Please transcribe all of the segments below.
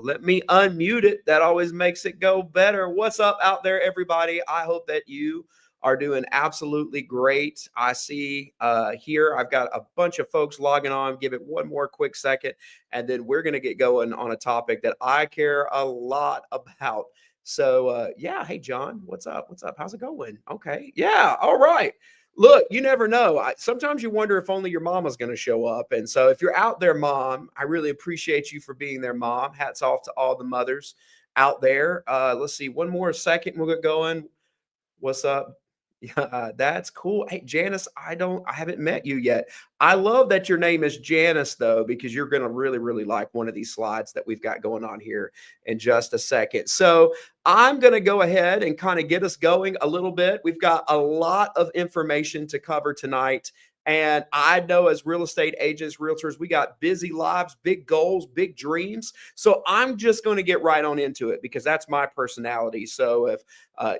Let me unmute it. That always makes it go better. What's up out there, everybody? I hope that you are doing absolutely great. I see here I've got a bunch of folks logging on. Give it one more quick second, and then we're going to get going on a topic that I care a lot about. So, yeah. Hey, John, what's up? What's up? How's it going? Okay. Yeah. All right. Look, you never know. Sometimes you wonder if only your mama's going to show up. And so, if you're out there, mom, I really appreciate you for being there, mom. Hats off to all the mothers out there. Let's see, one more second. We'll get going. What's up? Yeah, that's cool. Hey, Janice, I haven't met you yet. I love that your name is Janice, though, because you're going to really, really like one of these slides that we've got going on here in just a second. So I'm going to go ahead and kind of get us going a little bit. We've got a lot of information to cover tonight. And I know as real estate agents, realtors, we got busy lives, big goals, big dreams. So I'm just going to get right on into it because that's my personality. So if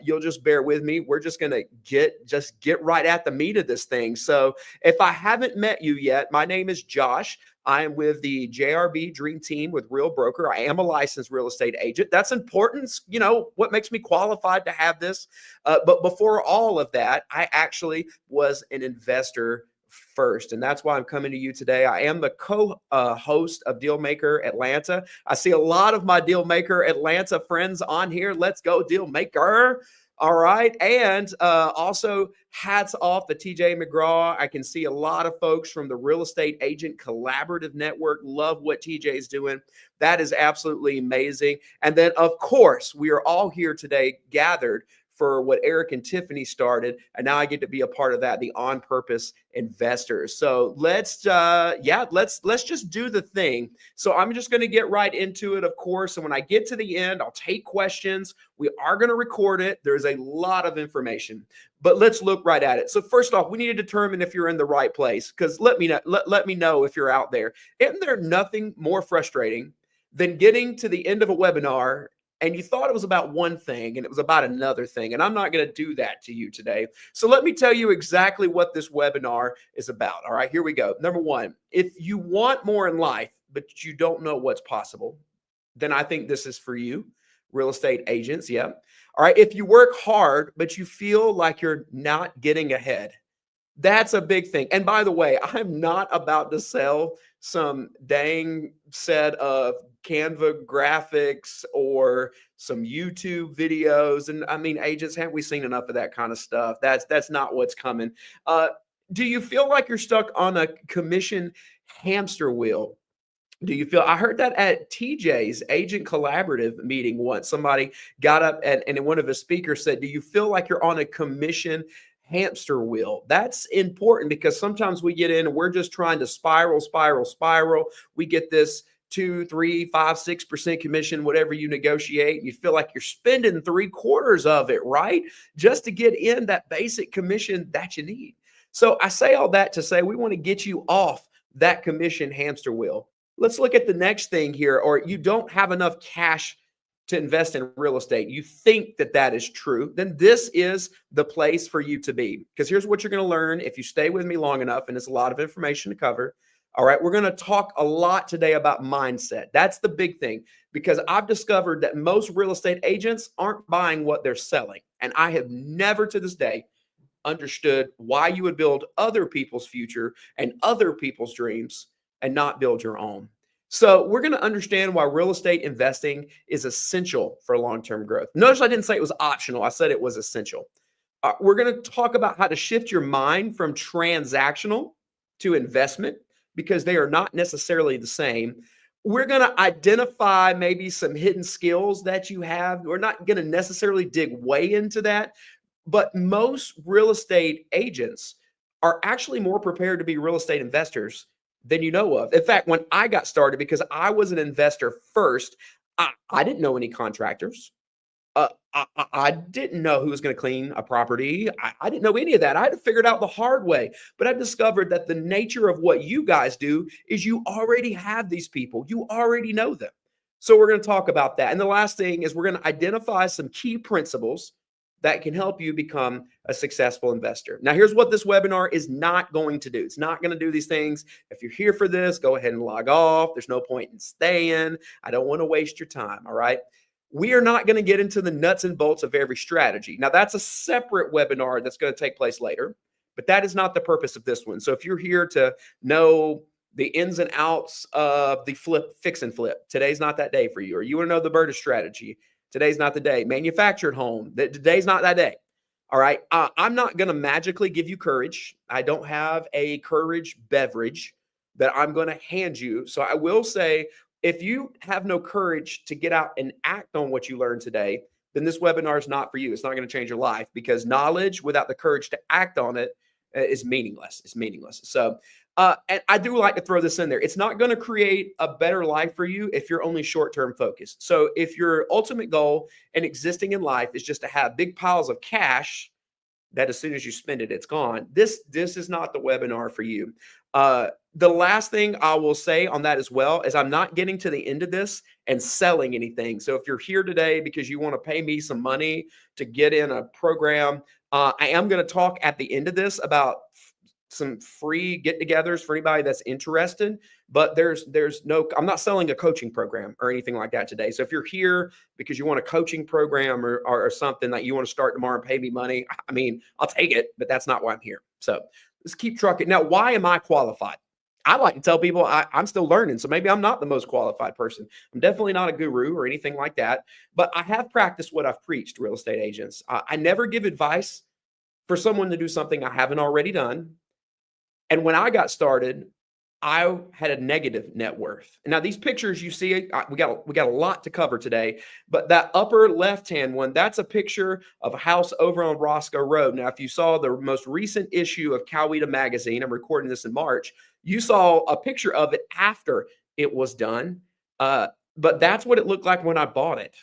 you'll just bear with me, we're just going to get right at the meat of this thing. So if I haven't met you yet, my name is Josh. I am with the JRB Dream Team with Real Broker. I am a licensed real estate agent. That's important. You know, what makes me qualified to have this. But before all of that, I actually was an investor first. And that's why I'm coming to you today. I am the co-host of Dealmaker Atlanta. I see a lot of my Dealmaker Atlanta friends on here. Let's go, Dealmaker. All right. And also hats off to TJ McGraw. I can see a lot of folks from the Real Estate Agent Collaborative Network. Love what TJ is doing. That is absolutely amazing. And then, of course, we are all here today gathered for what Eric and Tiffany started, and now I get to be a part of that, the On Purpose Investors. So let's just do the thing. So I'm just going to get right into it, of course. And when I get to the end, I'll take questions. We are going to record it. There's a lot of information, but let's look right at it. So first off, we need to determine if you're in the right place, because let me know if you're out there. Isn't there nothing more frustrating than getting to the end of a webinar and you thought it was about one thing and it was about another thing? And I'm not going to do that to you today. So let me tell you exactly what this webinar is about. All right, here we go. Number one, if you want more in life, but you don't know what's possible, then I think this is for you. Real estate agents. Yeah. All right. If you work hard, but you feel like you're not getting ahead, that's a big thing. And by the way, I'm not about to sell some dang set of Canva graphics or some YouTube videos. And I mean, agents, haven't we seen enough of that kind of stuff? That's not what's coming. Do you feel like you're stuck on a commission hamster wheel? Do you feel, I heard that at TJ's agent collaborative meeting once, somebody got up and one of the speakers said, do you feel like you're on a commission hamster wheel? That's important because sometimes we get in and we're just trying to spiral. We get this 2, 3, 5, 6% commission, whatever you negotiate. And you feel like you're spending 3/4 of it, right? Just to get in that basic commission that you need. So I say all that to say, we want to get you off that commission hamster wheel. Let's look at the next thing here. Or you don't have enough cash to invest in real estate. You think that that is true, then this is the place for you to be. Because here's what you're going to learn if you stay with me long enough, and it's a lot of information to cover. All right, we're going to talk a lot today about mindset. That's the big thing, because I've discovered that most real estate agents aren't buying what they're selling. And I have never to this day understood why you would build other people's future and other people's dreams and not build your own. So we're going to understand why real estate investing is essential for long-term growth. Notice I didn't say it was optional. I said it was essential. We're going to talk about how to shift your mind from transactional to investment, because they are not necessarily the same. We're going to identify maybe some hidden skills that you have. We're not going to necessarily dig way into that, but most real estate agents are actually more prepared to be real estate investors than you know of. In fact, when I got started, because I was an investor first, I didn't know any contractors. I didn't know who was going to clean a property. I didn't know any of that. I had to figure it out the hard way. But I discovered that the nature of what you guys do is you already have these people. You already know them. So we're going to talk about that. And the last thing is we're going to identify some key principles that can help you become a successful investor. Now, here's what this webinar is not going to do. It's not going to do these things. If you're here for this, go ahead and log off. There's no point in staying. I don't want to waste your time. All right. We are not going to get into the nuts and bolts of every strategy. Now, that's a separate webinar that's going to take place later, but that is not the purpose of this one. So if you're here to know the ins and outs of the fix and flip, today's not that day for you. Or you want to know the Berta strategy, today's not the day. Manufactured home, today's not that day. All right. I'm not going to magically give you courage. I don't have a courage beverage that I'm going to hand you. So I will say, if you have no courage to get out and act on what you learned today, then this webinar is not for you. It's not going to change your life, because knowledge without the courage to act on it is meaningless. It's meaningless. So, and I do like to throw this in there. It's not going to create a better life for you if you're only short-term focused. So if your ultimate goal in existing in life is just to have big piles of cash that as soon as you spend it, it's gone, this is not the webinar for you. The last thing I will say on that as well is I'm not getting to the end of this and selling anything. So if you're here today because you want to pay me some money to get in a program, I am going to talk at the end of this about some free get-togethers for anybody that's interested, but there's no, I'm not selling a coaching program or anything like that today. So if you're here because you want a coaching program or something that you want to start tomorrow and pay me money, I mean, I'll take it, but that's not why I'm here. So let's keep trucking. Now, why am I qualified? I like to tell people I'm still learning, so maybe I'm not the most qualified person. I'm definitely not a guru or anything like that, but I have practiced what I've preached, real estate agents. I never give advice for someone to do something I haven't already done. And when I got started, I had a negative net worth. Now, these pictures you see, we got a lot to cover today, but that upper left-hand one, that's a picture of a house over on Roscoe Road. Now, if you saw the most recent issue of Coweta magazine, I'm recording this in March, you saw a picture of it after it was done. But that's what it looked like when I bought it.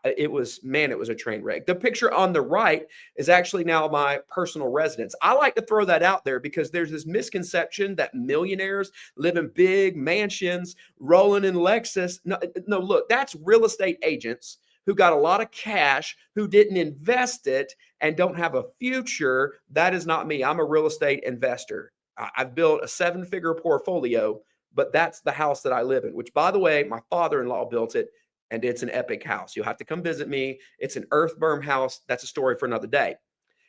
It was a train wreck. The picture on the right is actually now my personal residence. I like to throw that out there because there's this misconception that millionaires live in big mansions, rolling in Lexus. No, look, that's real estate agents who got a lot of cash, who didn't invest it and don't have a future. That is not me. I'm a real estate investor. I've built a 7-figure portfolio, but that's the house that I live in, which, by the way, my father-in-law built it. And it's an epic house. You'll have to come visit me. It's an earth berm house. That's a story for another day.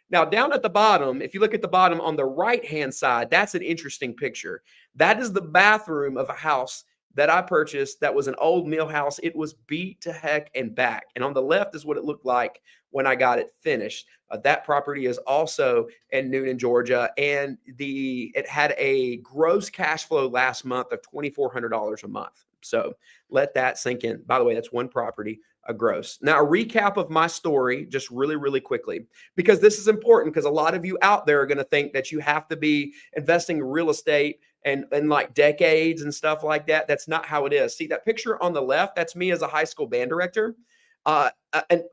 Now, down at the bottom, if you look at the bottom on the right-hand side, that's an interesting picture. That is the bathroom of a house that I purchased that was an old mill house. It was beat to heck and back. And on the left is what it looked like when I got it finished. That property is also in Newnan, Georgia, and it had a gross cash flow last month of $2,400 a month. So let that sink in. By the way, that's one property, a gross. Now, a recap of my story, just really, really quickly, because this is important, because a lot of you out there are going to think that you have to be investing in real estate and like decades and stuff like that. That's not how it is. See that picture on the left? That's me as a high school band director. And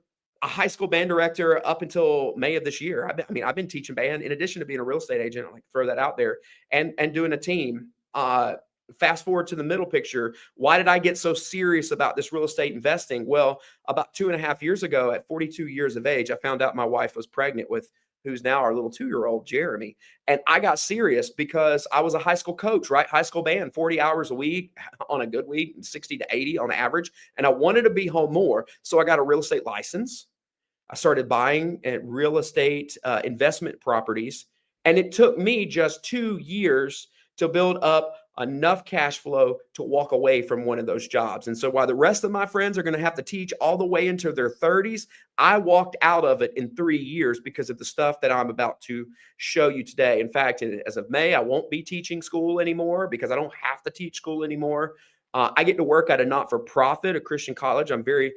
a high school band director up until May of this year. I've been teaching band in addition to being a real estate agent. I like to throw that out there, and doing a team. Fast forward to the middle picture. Why did I get so serious about this real estate investing? Well, about 2.5 years ago, at 42 years of age, I found out my wife was pregnant with who's now our little 2-year-old, Jeremy. And I got serious because I was a high school coach, right? High school band, 40 hours a week on a good week, 60 to 80 on average. And I wanted to be home more. So I got a real estate license. I started buying real estate investment properties. And it took me just 2 years to build up enough cash flow to walk away from one of those jobs. And so while the rest of my friends are going to have to teach all the way into their 30s, I walked out of it in 3 years because of the stuff that I'm about to show you today. In fact, as of May, I won't be teaching school anymore because I don't have to teach school anymore. I get to work at a not-for-profit, a Christian college. I'm very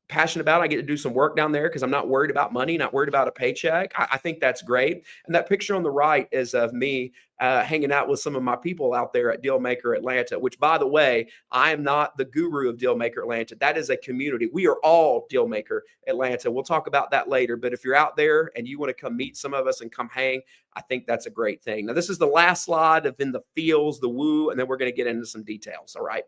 passionate about. I get to do some work down there because I'm not worried about money, not worried about a paycheck. I think that's great. And that picture on the right is of me hanging out with some of my people out there at Dealmaker Atlanta, which, by the way, I am not the guru of Dealmaker Atlanta. That is a community. We are all Dealmaker Atlanta. We'll talk about that later. But if you're out there and you want to come meet some of us and come hang, I think that's a great thing. Now, this is the last slide of in the feels, the woo, and then we're going to get into some details. All right.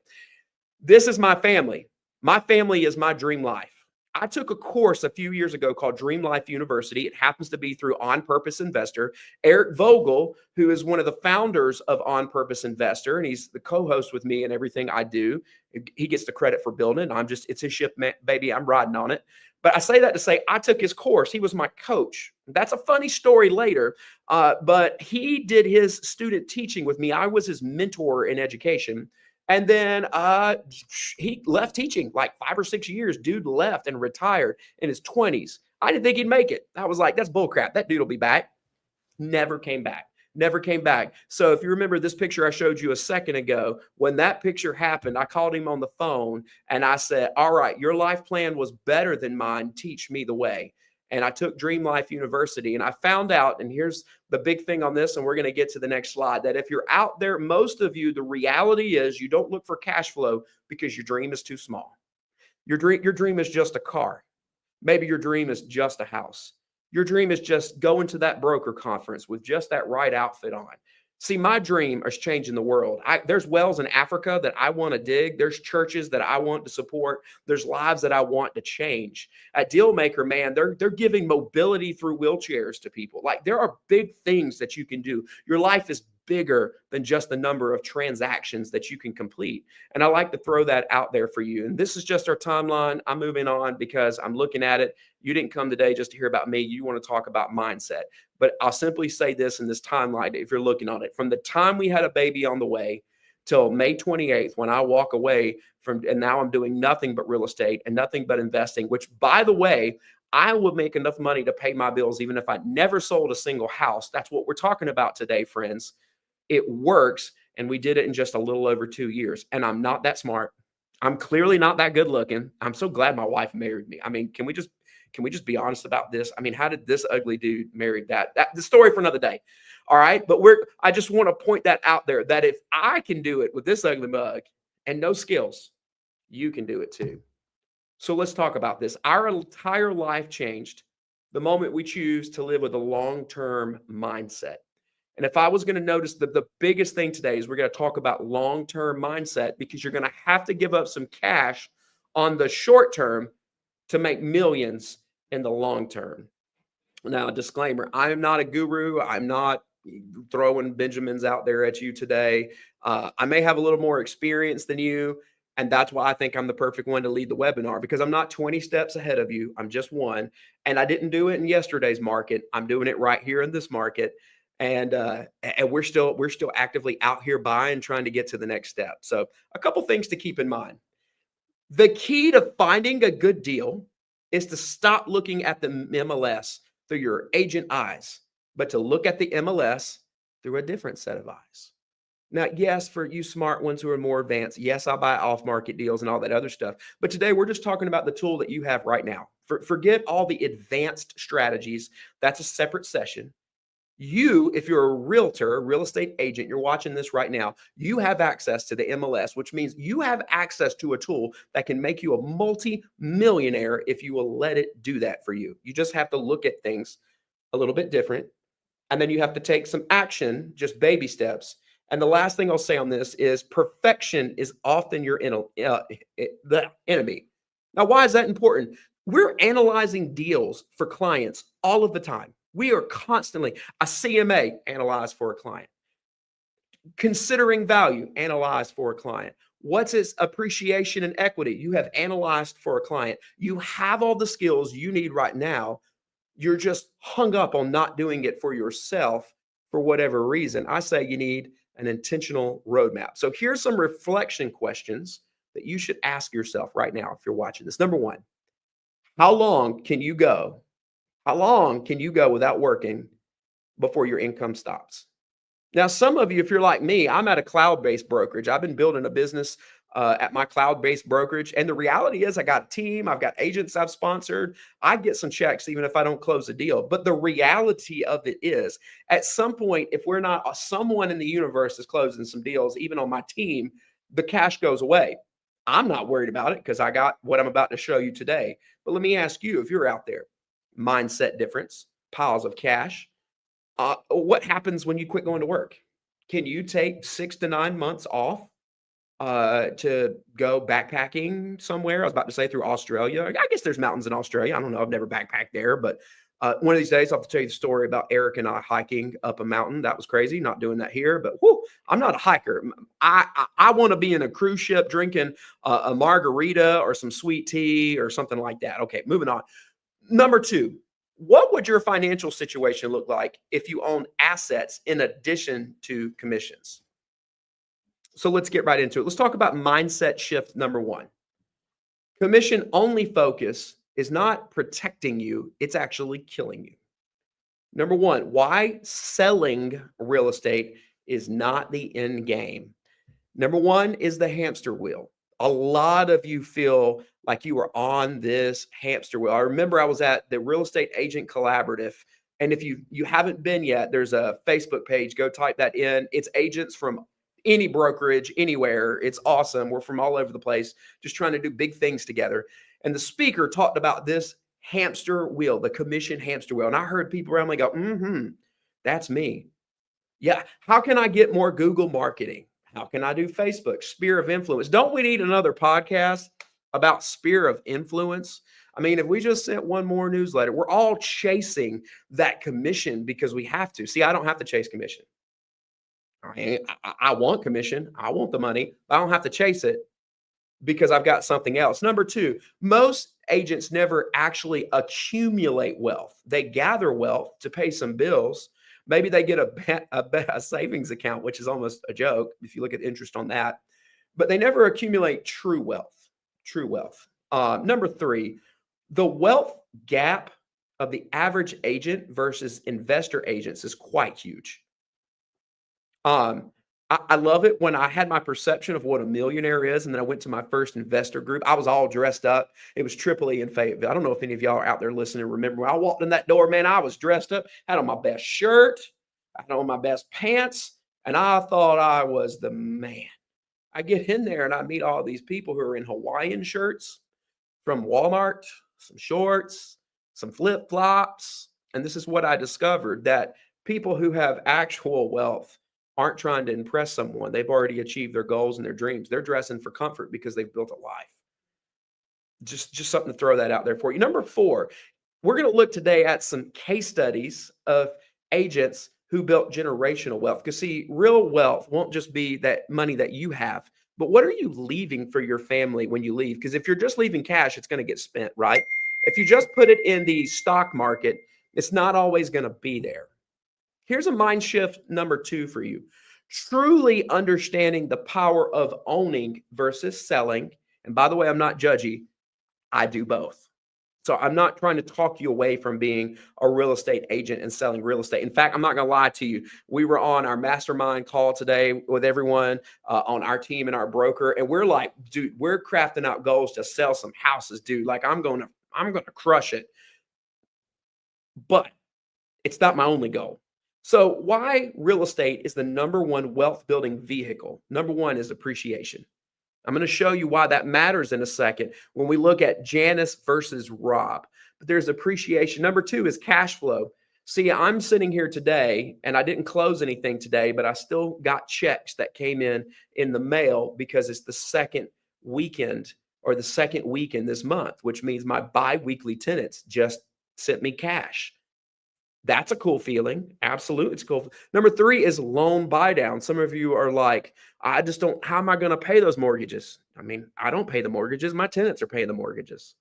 This is my family. My family is my dream life. I took a course a few years ago called Dream Life University. It happens to be through On Purpose Investor. Eric Vogel, who is one of the founders of On Purpose Investor, and he's the co-host with me in everything I do. He gets the credit for building it. It's his ship, baby. I'm riding on it. But I say that to say I took his course. He was my coach. That's a funny story later, but he did his student teaching with me. I was his mentor in education. And then he left teaching like 5 or 6 years. Dude left and retired in his 20s. I didn't think he'd make it. I was like, that's bullcrap. That dude will be back. Never came back. Never came back. So if you remember this picture I showed you a second ago, when that picture happened, I called him on the phone and I said, all right, your life plan was better than mine. Teach me the way. And I took Dream Life University and I found out, and here's the big thing on this, and we're going to get to the next slide, that if you're out there, most of you, the reality is you don't look for cash flow because your dream is too small. Your dream is just a car. Maybe your dream is just a house. Your dream is just going to that broker conference with just that right outfit on. See, my dream is changing the world. There's wells in Africa that I want to dig. There's churches that I want to support. There's lives that I want to change. At Dealmaker, man, they're giving mobility through wheelchairs to people. Like, there are big things that you can do. Your life is bigger than just the number of transactions that you can complete. And I like to throw that out there for you. And this is just our timeline. I'm moving on because I'm looking at it. You didn't come today just to hear about me. You want to talk about mindset. But I'll simply say this in this timeline, if you're looking on it, from the time we had a baby on the way till May 28th, when I walk away from, and now I'm doing nothing but real estate and nothing but investing, which, by the way, I will make enough money to pay my bills even if I never sold a single house. That's what we're talking about today, friends. It works. And we did it in just a little over 2 years. And I'm not that smart. I'm clearly not that good looking. I'm so glad my wife married me. I mean, can we just be honest about this? I mean, how did this ugly dude marry that? The story for another day. All right. But I just want to point that out there, that if I can do it with this ugly mug and no skills, you can do it too. So let's talk about this. Our entire life changed the moment we choose to live with a long-term mindset. And if I was going to notice the biggest thing today is we're going to talk about long-term mindset, because you're going to have to give up some cash on the short term to make millions in the long term. Now, disclaimer, I am not a guru. I'm not throwing Benjamins out there at you today. I may have a little more experience than you. And that's why I think I'm the perfect one to lead the webinar, because I'm not 20 steps ahead of you. I'm just one. And I didn't do it in yesterday's market. I'm doing it right here in this market. And we're still actively out here buying, trying to get to the next step. So a couple things to keep in mind. The key to finding a good deal is to stop looking at the MLS through your agent eyes, but to look at the MLS through a different set of eyes. Now, yes, for you smart ones who are more advanced, yes, I buy off-market deals and all that other stuff. But today we're just talking about the tool that you have right now. Forget all the advanced strategies. That's a separate session. You, if you're a realtor, a real estate agent, you're watching this right now, you have access to the MLS, which means you have access to a tool that can make you a multi-millionaire if you will let it do that for you. You just have to look at things a little bit different. And then you have to take some action, just baby steps. And the last thing I'll say on this is perfection is often your the enemy. Now, why is that important? We're analyzing deals for clients all of the time. We are constantly a CMA analyzed for a client, considering value analyzed for a client. What's its appreciation and equity? You have analyzed for a client. You have all the skills you need right now. You're just hung up on not doing it for yourself for whatever reason. I say you need an intentional roadmap. So here's some reflection questions that you should ask yourself right now if you're watching this. Number one, how long can you go? How long can you go without working before your income stops? Now, some of you, if you're like me, I'm at a cloud-based brokerage. I've been building a business at my cloud-based brokerage. And the reality is I got a team. I've got agents I've sponsored. I get some checks even if I don't close a deal. But the reality of it is, at some point, if we're not, someone in the universe is closing some deals, even on my team, the cash goes away. I'm not worried about it because I got what I'm about to show you today. But let me ask you, if you're out there, mindset difference, piles of cash. What happens when you quit going to work? Can you take 6 to 9 months off? to go backpacking somewhere. I was about to say through Australia. I guess there's mountains in Australia. I don't know. I've never backpacked there, but one of these days I'll have to tell you the story about Eric and I hiking up a mountain. That was crazy. Not doing that here, but whew, I'm not a hiker. I want to be in a cruise ship drinking a margarita or some sweet tea or something like that. Okay, moving on. Number two, what would your financial situation look like if you own assets in addition to commissions? So let's get right into it. Let's talk about mindset shift number one. Commission only focus is not protecting you, it's actually killing you. Number one, why selling real estate is not the end game. Number one is the hamster wheel. A lot of you feel like you are on this hamster wheel. I remember I was at the Real Estate Agent Collaborative. And if you haven't been yet, there's a Facebook page. Go type that in. It's agents from any brokerage, anywhere. It's awesome. We're from all over the place, just trying to do big things together. And the speaker talked about this hamster wheel, the commission hamster wheel. And I heard people around me go, that's me. Yeah. How can I get more Google marketing? How can I do Facebook? Sphere of influence. Don't we need another podcast about sphere of influence? I mean, if we just sent one more newsletter, we're all chasing that commission because we have to. See, I don't have to chase commission. I want commission. I want the money. I don't have to chase it because I've got something else. Number two, most agents never actually accumulate wealth. They gather wealth to pay some bills. Maybe they get a savings account, which is almost a joke if you look at interest on that. But they never accumulate true wealth. True wealth. Number three, the wealth gap of the average agent versus investor agents is quite huge. I love it when I had my perception of what a millionaire is, and then I went to my first investor group. I was all dressed up. It was Triple E in Fayetteville. I don't know if any of y'all are out there listening. Remember when I walked in that door, man, I was dressed up, had on my best shirt, I had on my best pants, and I thought I was the man. I get in there and I meet all these people who are in Hawaiian shirts from Walmart, some shorts, some flip-flops. And this is what I discovered, that people who have actual wealth aren't trying to impress someone. They've already achieved their goals and their dreams. They're dressing for comfort because they've built a life. Just something to throw that out there for you. Number four, we're going to look today at some case studies of agents who built generational wealth. Because see, real wealth won't just be that money that you have, but what are you leaving for your family when you leave? Because if you're just leaving cash, it's going to get spent, right? If you just put it in the stock market, it's not always going to be there. Here's a mind shift number two for you. Truly understanding the power of owning versus selling. And by the way, I'm not judgy. I do both. So I'm not trying to talk you away from being a real estate agent and selling real estate. In fact, I'm not going to lie to you. We were on our mastermind call today with everyone on our team and our broker. And we're like, dude, we're crafting out goals to sell some houses, dude. Like I'm going to crush it. But it's not my only goal. So why real estate is the number one wealth building vehicle? Number one is appreciation. I'm going to show you why that matters in a second when we look at Janice versus Rob. But there's appreciation. Number two is cash flow. See, I'm sitting here today and I didn't close anything today, but I still got checks that came in the mail because it's the second weekend or the second week in this month, which means my bi-weekly tenants just sent me cash. That's a cool feeling. Absolutely. It's cool. Number three is loan buy down. Some of you are like, I just don't, how am I going to pay those mortgages? I mean, I don't pay the mortgages. My tenants are paying the mortgages.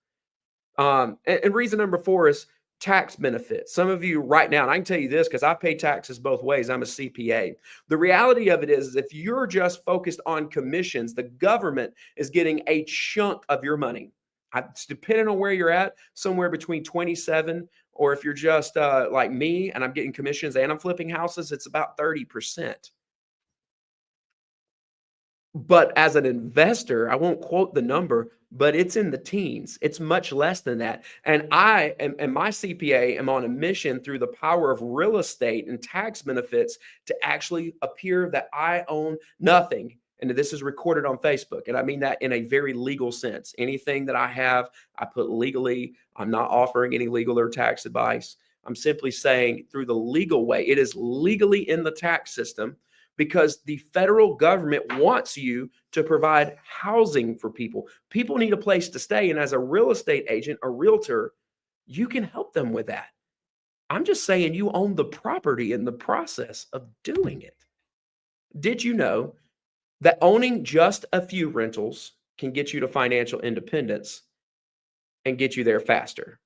And reason number four is tax benefits. Some of you right now, and I can tell you this because I pay taxes both ways. I'm a CPA. The reality of it is if you're just focused on commissions, the government is getting a chunk of your money. It's depending on where you're at, somewhere between 27, or if you're just like me and I'm getting commissions and I'm flipping houses, it's about 30%. But as an investor, I won't quote the number, but it's in the teens. It's much less than that. And I and my CPA am on a mission through the power of real estate and tax benefits to actually appear that I own nothing. And this is recorded on Facebook. And I mean that in a very legal sense. Anything that I have, I put legally. I'm not offering any legal or tax advice. I'm simply saying through the legal way, it is legally in the tax system because the federal government wants you to provide housing for people. People need a place to stay. And as a real estate agent, a realtor, you can help them with that. I'm just saying you own the property in the process of doing it. Did you know that owning just a few rentals can get you to financial independence and get you there faster?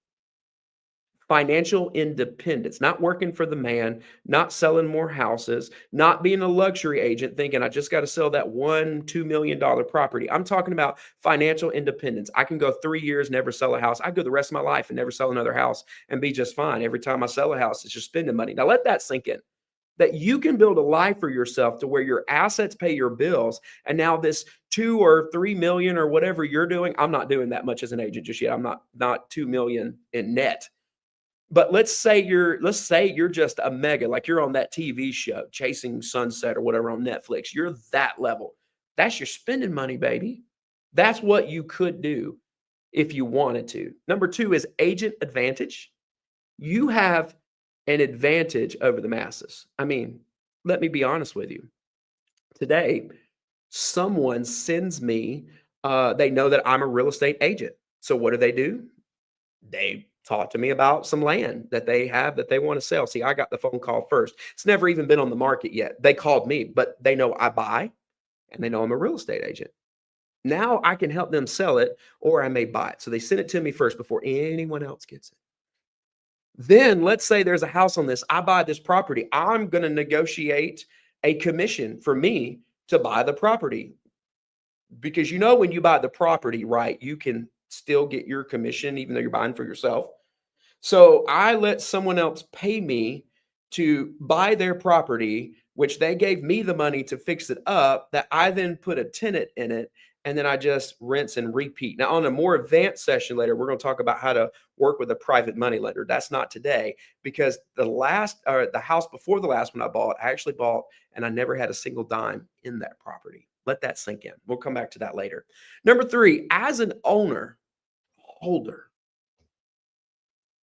Financial independence, not working for the man, not selling more houses, not being a luxury agent thinking I just got to sell that $1, $2 million property. I'm talking about financial independence. I can go 3 years, never sell a house. I go the rest of my life and never sell another house and be just fine. Every time I sell a house, it's just spending money. Now let that sink in. That you can build a life for yourself to where your assets pay your bills. And now this 2 or 3 million or whatever you're doing, I'm not doing that much as an agent just yet. I'm not 2 million in net. But let's say you're just a mega, like you're on that TV show, Chasing Sunset or whatever on Netflix. You're that level. That's your spending money, baby. That's what you could do if you wanted to. Number 2 is agent advantage. You have an advantage over the masses. I mean, let me be honest with you. Today, someone sends me, they know that I'm a real estate agent. So what do? They talk to me about some land that they have that they want to sell. See, I got the phone call first. It's never even been on the market yet. They called me, but they know I buy and they know I'm a real estate agent. Now I can help them sell it or I may buy it. So they send it to me first before anyone else gets it. Then let's say there's a house on this. I buy this property. I'm going to negotiate a commission for me to buy the property because when you buy the property, right, you can still get your commission even though you're buying for yourself. So I let someone else pay me to buy their property, which they gave me the money to fix it up, that I then put a tenant in it. And then I just rinse and repeat. Now, on a more advanced session later, we're going to talk about how to work with a private money lender. That's not today because the house before the last one I actually bought and I never had a single dime in that property. Let that sink in. We'll come back to that later. Number 3, as an holder,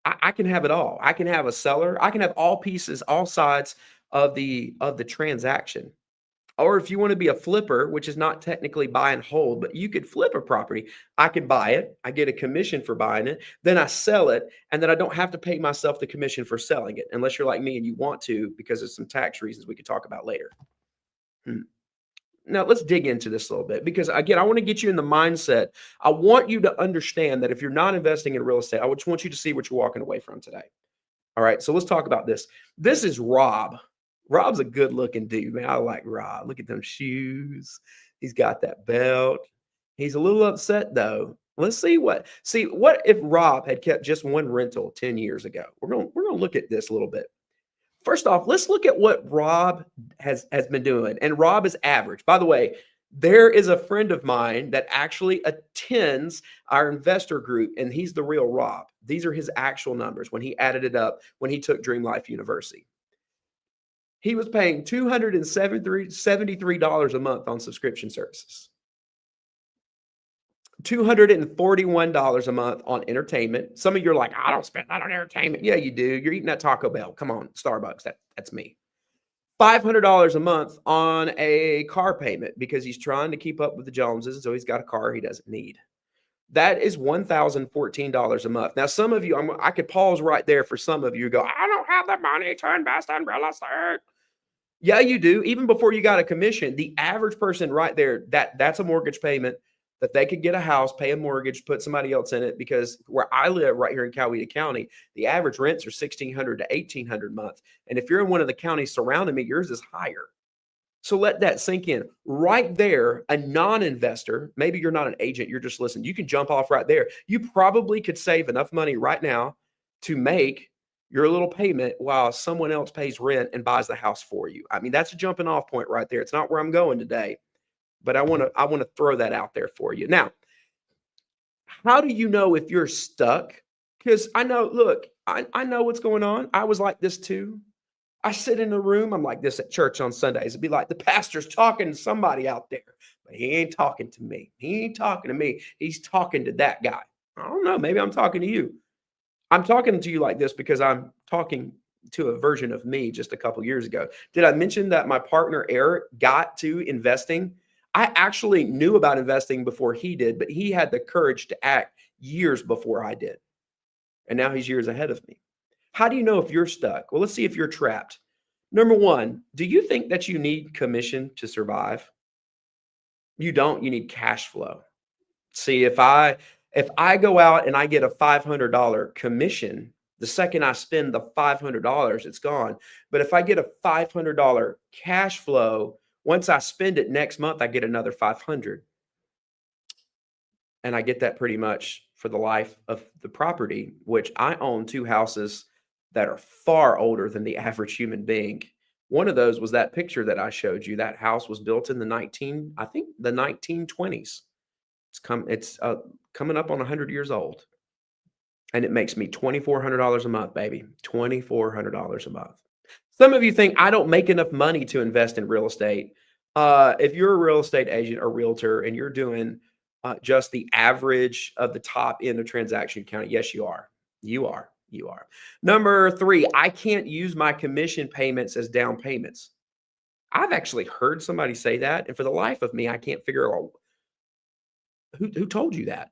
I can have it all. I can have a seller. I can have all pieces, all sides of the transaction. Or if you want to be a flipper, which is not technically buy and hold, but you could flip a property. I could buy it. I get a commission for buying it. Then I sell it. And then I don't have to pay myself the commission for selling it, unless you're like me and you want to because of some tax reasons we could talk about later. Now, let's dig into this a little bit because, again, I want to get you in the mindset. I want you to understand that if you're not investing in real estate, I just want you to see what you're walking away from today. All right, so let's talk about this. This is Rob. Rob's a good looking dude, man. I like Rob. Look at them shoes. He's got that belt. He's a little upset though. Let's see what if Rob had kept just one rental 10 years ago. We're going to look at this a little bit. First off, let's look at what Rob has been doing. And Rob is average. By the way, there is a friend of mine that actually attends our investor group, and he's the real Rob. These are his actual numbers when he added it up when he took Dream Life University. He was paying $273 a month on subscription services. $241 a month on entertainment. Some of you are like, I don't spend that on entertainment. Yeah, you do. You're eating that Taco Bell. Come on, Starbucks. That's me. $500 a month on a car payment because he's trying to keep up with the Joneses. So he's got a car he doesn't need. That is $1,014 a month. Now, some of you, I could pause right there for some of you. Go, I don't have the money to invest in real estate. Yeah, you do. Even before you got a commission, the average person right there, that's a mortgage payment that they could get a house, pay a mortgage, put somebody else in it. Because where I live right here in Coweta County, the average rents are $1,600 to $1,800 a month. And if you're in one of the counties surrounding me, yours is higher. So let that sink in. Right there, a non-investor, maybe you're not an agent, you're just listening. You can jump off right there. You probably could save enough money right now to make your little payment while someone else pays rent and buys the house for you. I mean, that's a jumping off point right there. It's not where I'm going today, but I want to throw that out there for you. Now, how do you know if you're stuck? Because I know, look, I know what's going on. I was like this too. I sit in a room. I'm like this at church on Sundays. It'd be like the pastor's talking to somebody out there, but he ain't talking to me. He ain't talking to me. He's talking to that guy. I don't know. Maybe I'm talking to you. I'm talking to you like this because I'm talking to a version of me just a couple years ago. Did I mention that my partner Eric got to investing? I actually knew about investing before he did, but he had the courage to act years before I did. And now he's years ahead of me. How do you know if you're stuck? Well, let's see if you're trapped. Number one, do you think that you need commission to survive? You don't, you need cash flow. See, if I go out and I get a $500 commission, the second I spend the $500, it's gone. But if I get a $500 cash flow, once I spend it next month, I get another 500. And I get that pretty much for the life of the property, which I own two houses that are far older than the average human being. One of those was that picture that I showed you. That house was built in the 19, I think the 1920s. It's coming up on 100 years old, and it makes me $2,400 a month, baby. $2,400 a month. Some of you think I don't make enough money to invest in real estate. If you're a real estate agent or realtor and you're doing just the average of the top end of transaction count, yes, you are. You are. You are. Number three, I can't use my commission payments as down payments. I've actually heard somebody say that, and for the life of me, I can't figure out who told you that.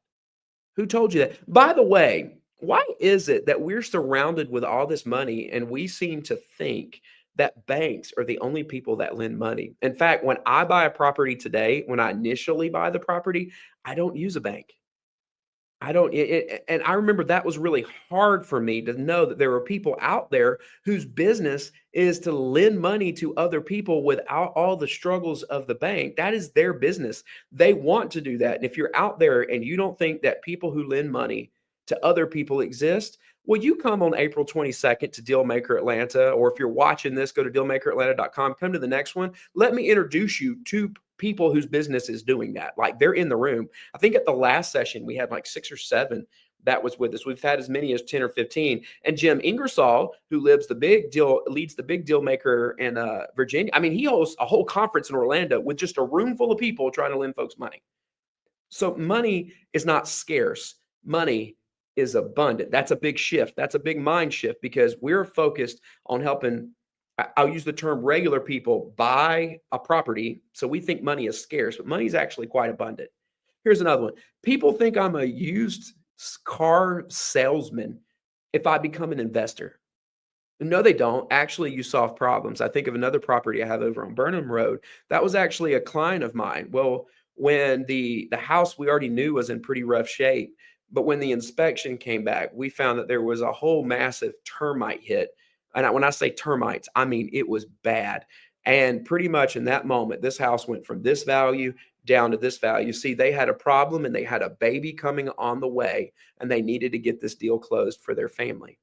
Who told you that? By the way, why is it that we're surrounded with all this money and we seem to think that banks are the only people that lend money? In fact, when I buy a property today, when I initially buy the property, I don't use a bank. I don't, and I remember that was really hard for me to know that there were people out there whose business is to lend money to other people without all the struggles of the bank. That is their business. They want to do that. And if you're out there and you don't think that people who lend money to other people exist, well, you come on April 22nd to Dealmaker Atlanta, or if you're watching this, go to dealmakeratlanta.com, come to the next one. Let me introduce you to people whose business is doing that. Like they're in the room. I think at the last session, we had like 6 or 7 that was with us. We've had as many as 10 or 15. And Jim Ingersoll, who leads the big deal maker in Virginia. I mean, he hosts a whole conference in Orlando with just a room full of people trying to lend folks money. So money is not scarce. Money is abundant. That's a big shift. That's a big mind shift because we're focused on helping. I'll use the term regular people buy a property. So we think money is scarce, but money is actually quite abundant. Here's another one. People think I'm a used car salesman if I become an investor. No, they don't. Actually, you solve problems. I think of another property I have over on Burnham Road. That was actually a client of mine. Well, when the house we already knew was in pretty rough shape, but when the inspection came back, we found that there was a whole massive termite hit. And when I say termites, I mean it was bad. And pretty much in that moment, this house went from this value down to this value. See, they had a problem and they had a baby coming on the way, and they needed to get this deal closed for their family.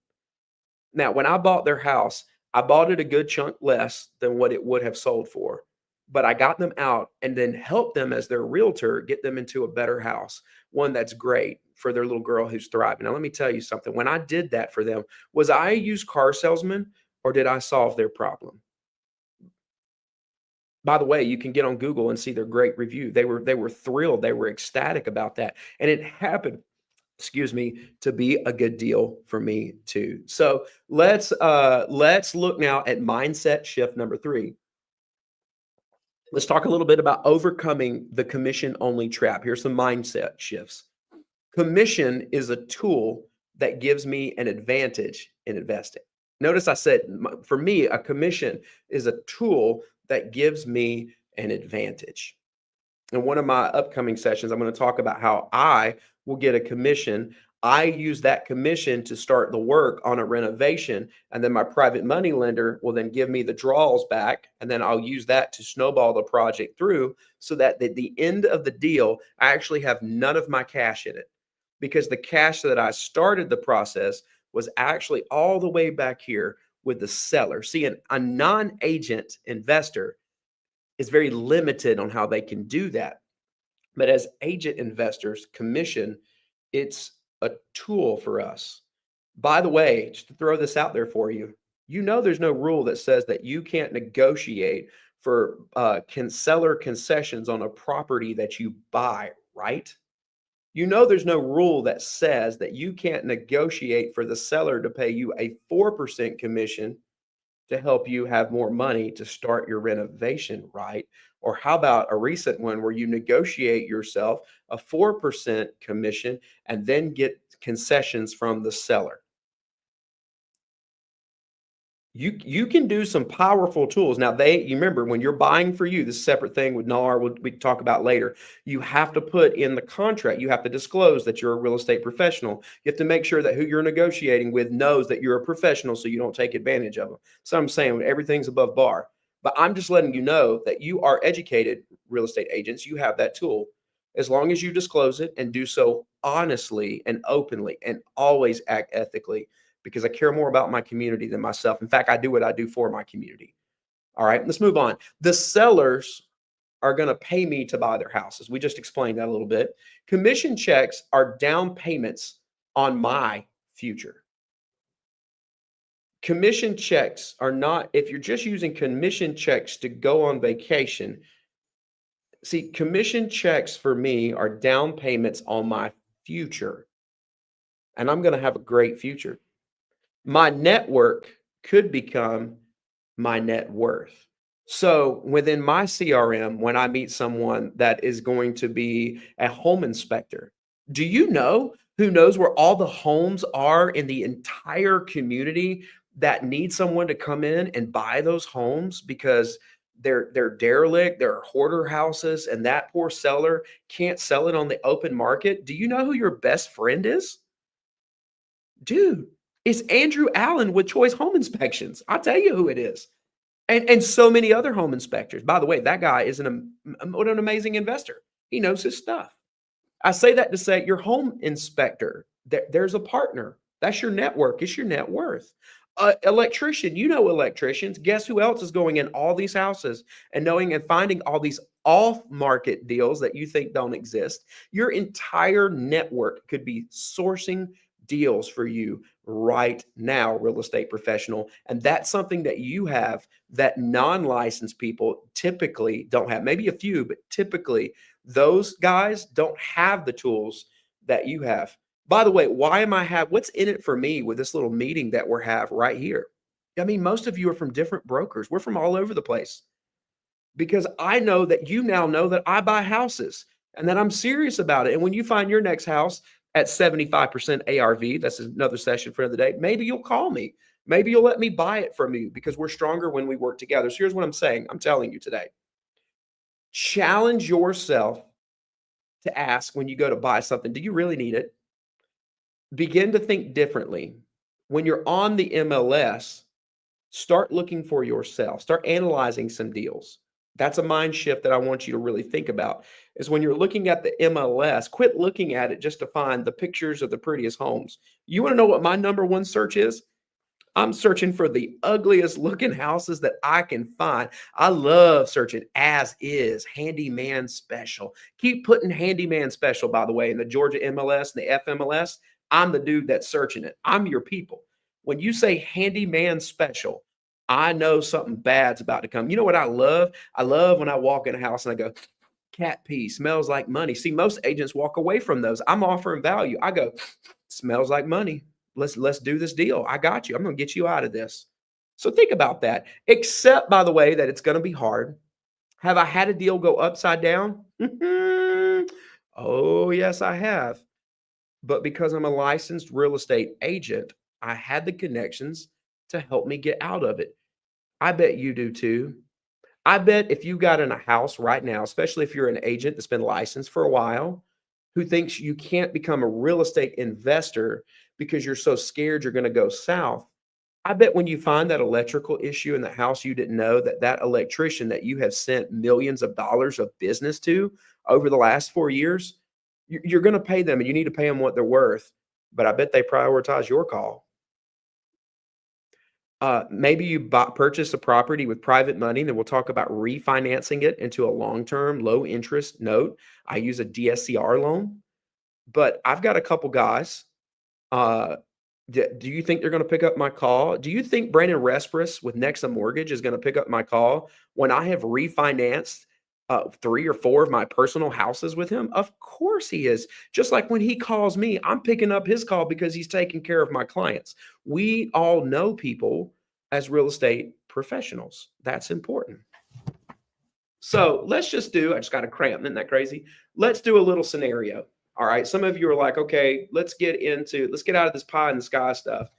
Now, when I bought their house, I bought it a good chunk less than what it would have sold for. But I got them out and then helped them as their realtor get them into a better house, one that's great for their little girl who's thriving. Now, let me tell you something. When I did that for them, was I a used car salesman or did I solve their problem? By the way, you can get on Google and see their great review. They were thrilled. They were ecstatic about that. And it happened, excuse me, to be a good deal for me too. So let's look now at mindset shift number 3. Let's talk a little bit about overcoming the commission only trap. Here's some mindset shifts. Commission is a tool that gives me an advantage in investing. Notice I said, for me, a commission is a tool that gives me an advantage. In one of my upcoming sessions, I'm going to talk about how I will get a commission. I use that commission to start the work on a renovation, and then my private money lender will then give me the draws back, and then I'll use that to snowball the project through so that at the end of the deal, I actually have none of my cash in it because the cash that I started the process was actually all the way back here with the seller. See, a non-agent investor is very limited on how they can do that. But as agent investors, commission, it's a tool for us. By the way, just to throw this out there for you, you know there's no rule that says that you can't negotiate for seller concessions on a property that you buy, right? You know, there's no rule that says that you can't negotiate for the seller to pay you a 4% commission to help you have more money to start your renovation, right? Or how about a recent one where you negotiate yourself a 4% commission and then get concessions from the seller? You can do some powerful tools. Now you remember when you're buying for you, this is a separate thing with NAR we can talk about later. You have to put in the contract, you have to disclose that you're a real estate professional. You have to make sure that who you're negotiating with knows that you're a professional so you don't take advantage of them. So I'm saying everything's above bar. But I'm just letting you know that you are educated real estate agents. You have that tool. As long as you disclose it and do so honestly and openly and always act ethically, because I care more about my community than myself. In fact, I do what I do for my community. All right, let's move on. The sellers are going to pay me to buy their houses. We just explained that a little bit. Commission checks are down payments on my future. Commission checks are not, if you're just using commission checks to go on vacation, see, commission checks for me are down payments on my future. And I'm going to have a great future. My network could become my net worth. So within my CRM, when I meet someone that is going to be a home inspector, do you know who knows where all the homes are in the entire community that need someone to come in and buy those homes because they're derelict, they're hoarder houses, and that poor seller can't sell it on the open market? Do you know who your best friend is? Dude, it's Andrew Allen with Choice Home Inspections. I'll tell you who it is. And so many other home inspectors. By the way, that guy is what an amazing investor. He knows his stuff. I say that to say your home inspector, there's a partner. That's your network. It's your net worth. Electrician, you know electricians. Guess who else is going in all these houses and knowing and finding all these off-market deals that you think don't exist? Your entire network could be sourcing deals for you right now, real estate professional. And that's something that you have that non-licensed people typically don't have. Maybe a few, but typically those guys don't have the tools that you have. By the way, what's in it for me with this little meeting that we're have right here? I mean, most of you are from different brokers. We're from all over the place because I know that you now know that I buy houses and that I'm serious about it. And when you find your next house at 75% ARV, that's another session for another day, maybe you'll call me. Maybe you'll let me buy it from you because we're stronger when we work together. So here's what I'm saying. I'm telling you today. Challenge yourself to ask when you go to buy something, do you really need it? Begin to think differently. When you're on the MLS, start looking for yourself. Start analyzing some deals. That's a mind shift that I want you to really think about. Is when you're looking at the MLS, quit looking at it just to find the pictures of the prettiest homes. You want to know what my number one search is? I'm searching for the ugliest looking houses that I can find. I love searching as is, handyman special. Keep putting handyman special, by the way, in the Georgia MLS and the FMLS. I'm the dude that's searching it. I'm your people. When you say handyman special, I know something bad's about to come. You know what I love? I love when I walk in a house and I go, cat pee smells like money. See, most agents walk away from those. I'm offering value. I go, smells like money. Let's do this deal. I got you. I'm going to get you out of this. So think about that. Except, by the way, that it's going to be hard. Have I had a deal go upside down? Oh, yes, I have. But because I'm a licensed real estate agent, I had the connections to help me get out of it. I bet you do too. I bet if you got in a house right now, especially if you're an agent that's been licensed for a while, who thinks you can't become a real estate investor because you're so scared you're going to go south. I bet when you find that electrical issue in the house, you didn't know that that electrician that you have sent millions of dollars of business to over the last 4 years, you're going to pay them and you need to pay them what they're worth. But I bet they prioritize your call. Maybe you purchase a property with private money, then we'll talk about refinancing it into a long-term, low-interest note. I use a DSCR loan, but I've got a couple guys. Uh, do you think they're going to pick up my call? Do you think Brandon Respris with Nexa Mortgage is going to pick up my call when I have refinanced 3 or 4 of my personal houses with him? Of course he is. Just like when he calls me, I'm picking up his call because he's taking care of my clients. We all know people as real estate professionals. That's important. So let's just do, I just got a cramp. Isn't that crazy? Let's do a little scenario. All right. Some of you are like, okay, let's get out of this pie in the sky stuff.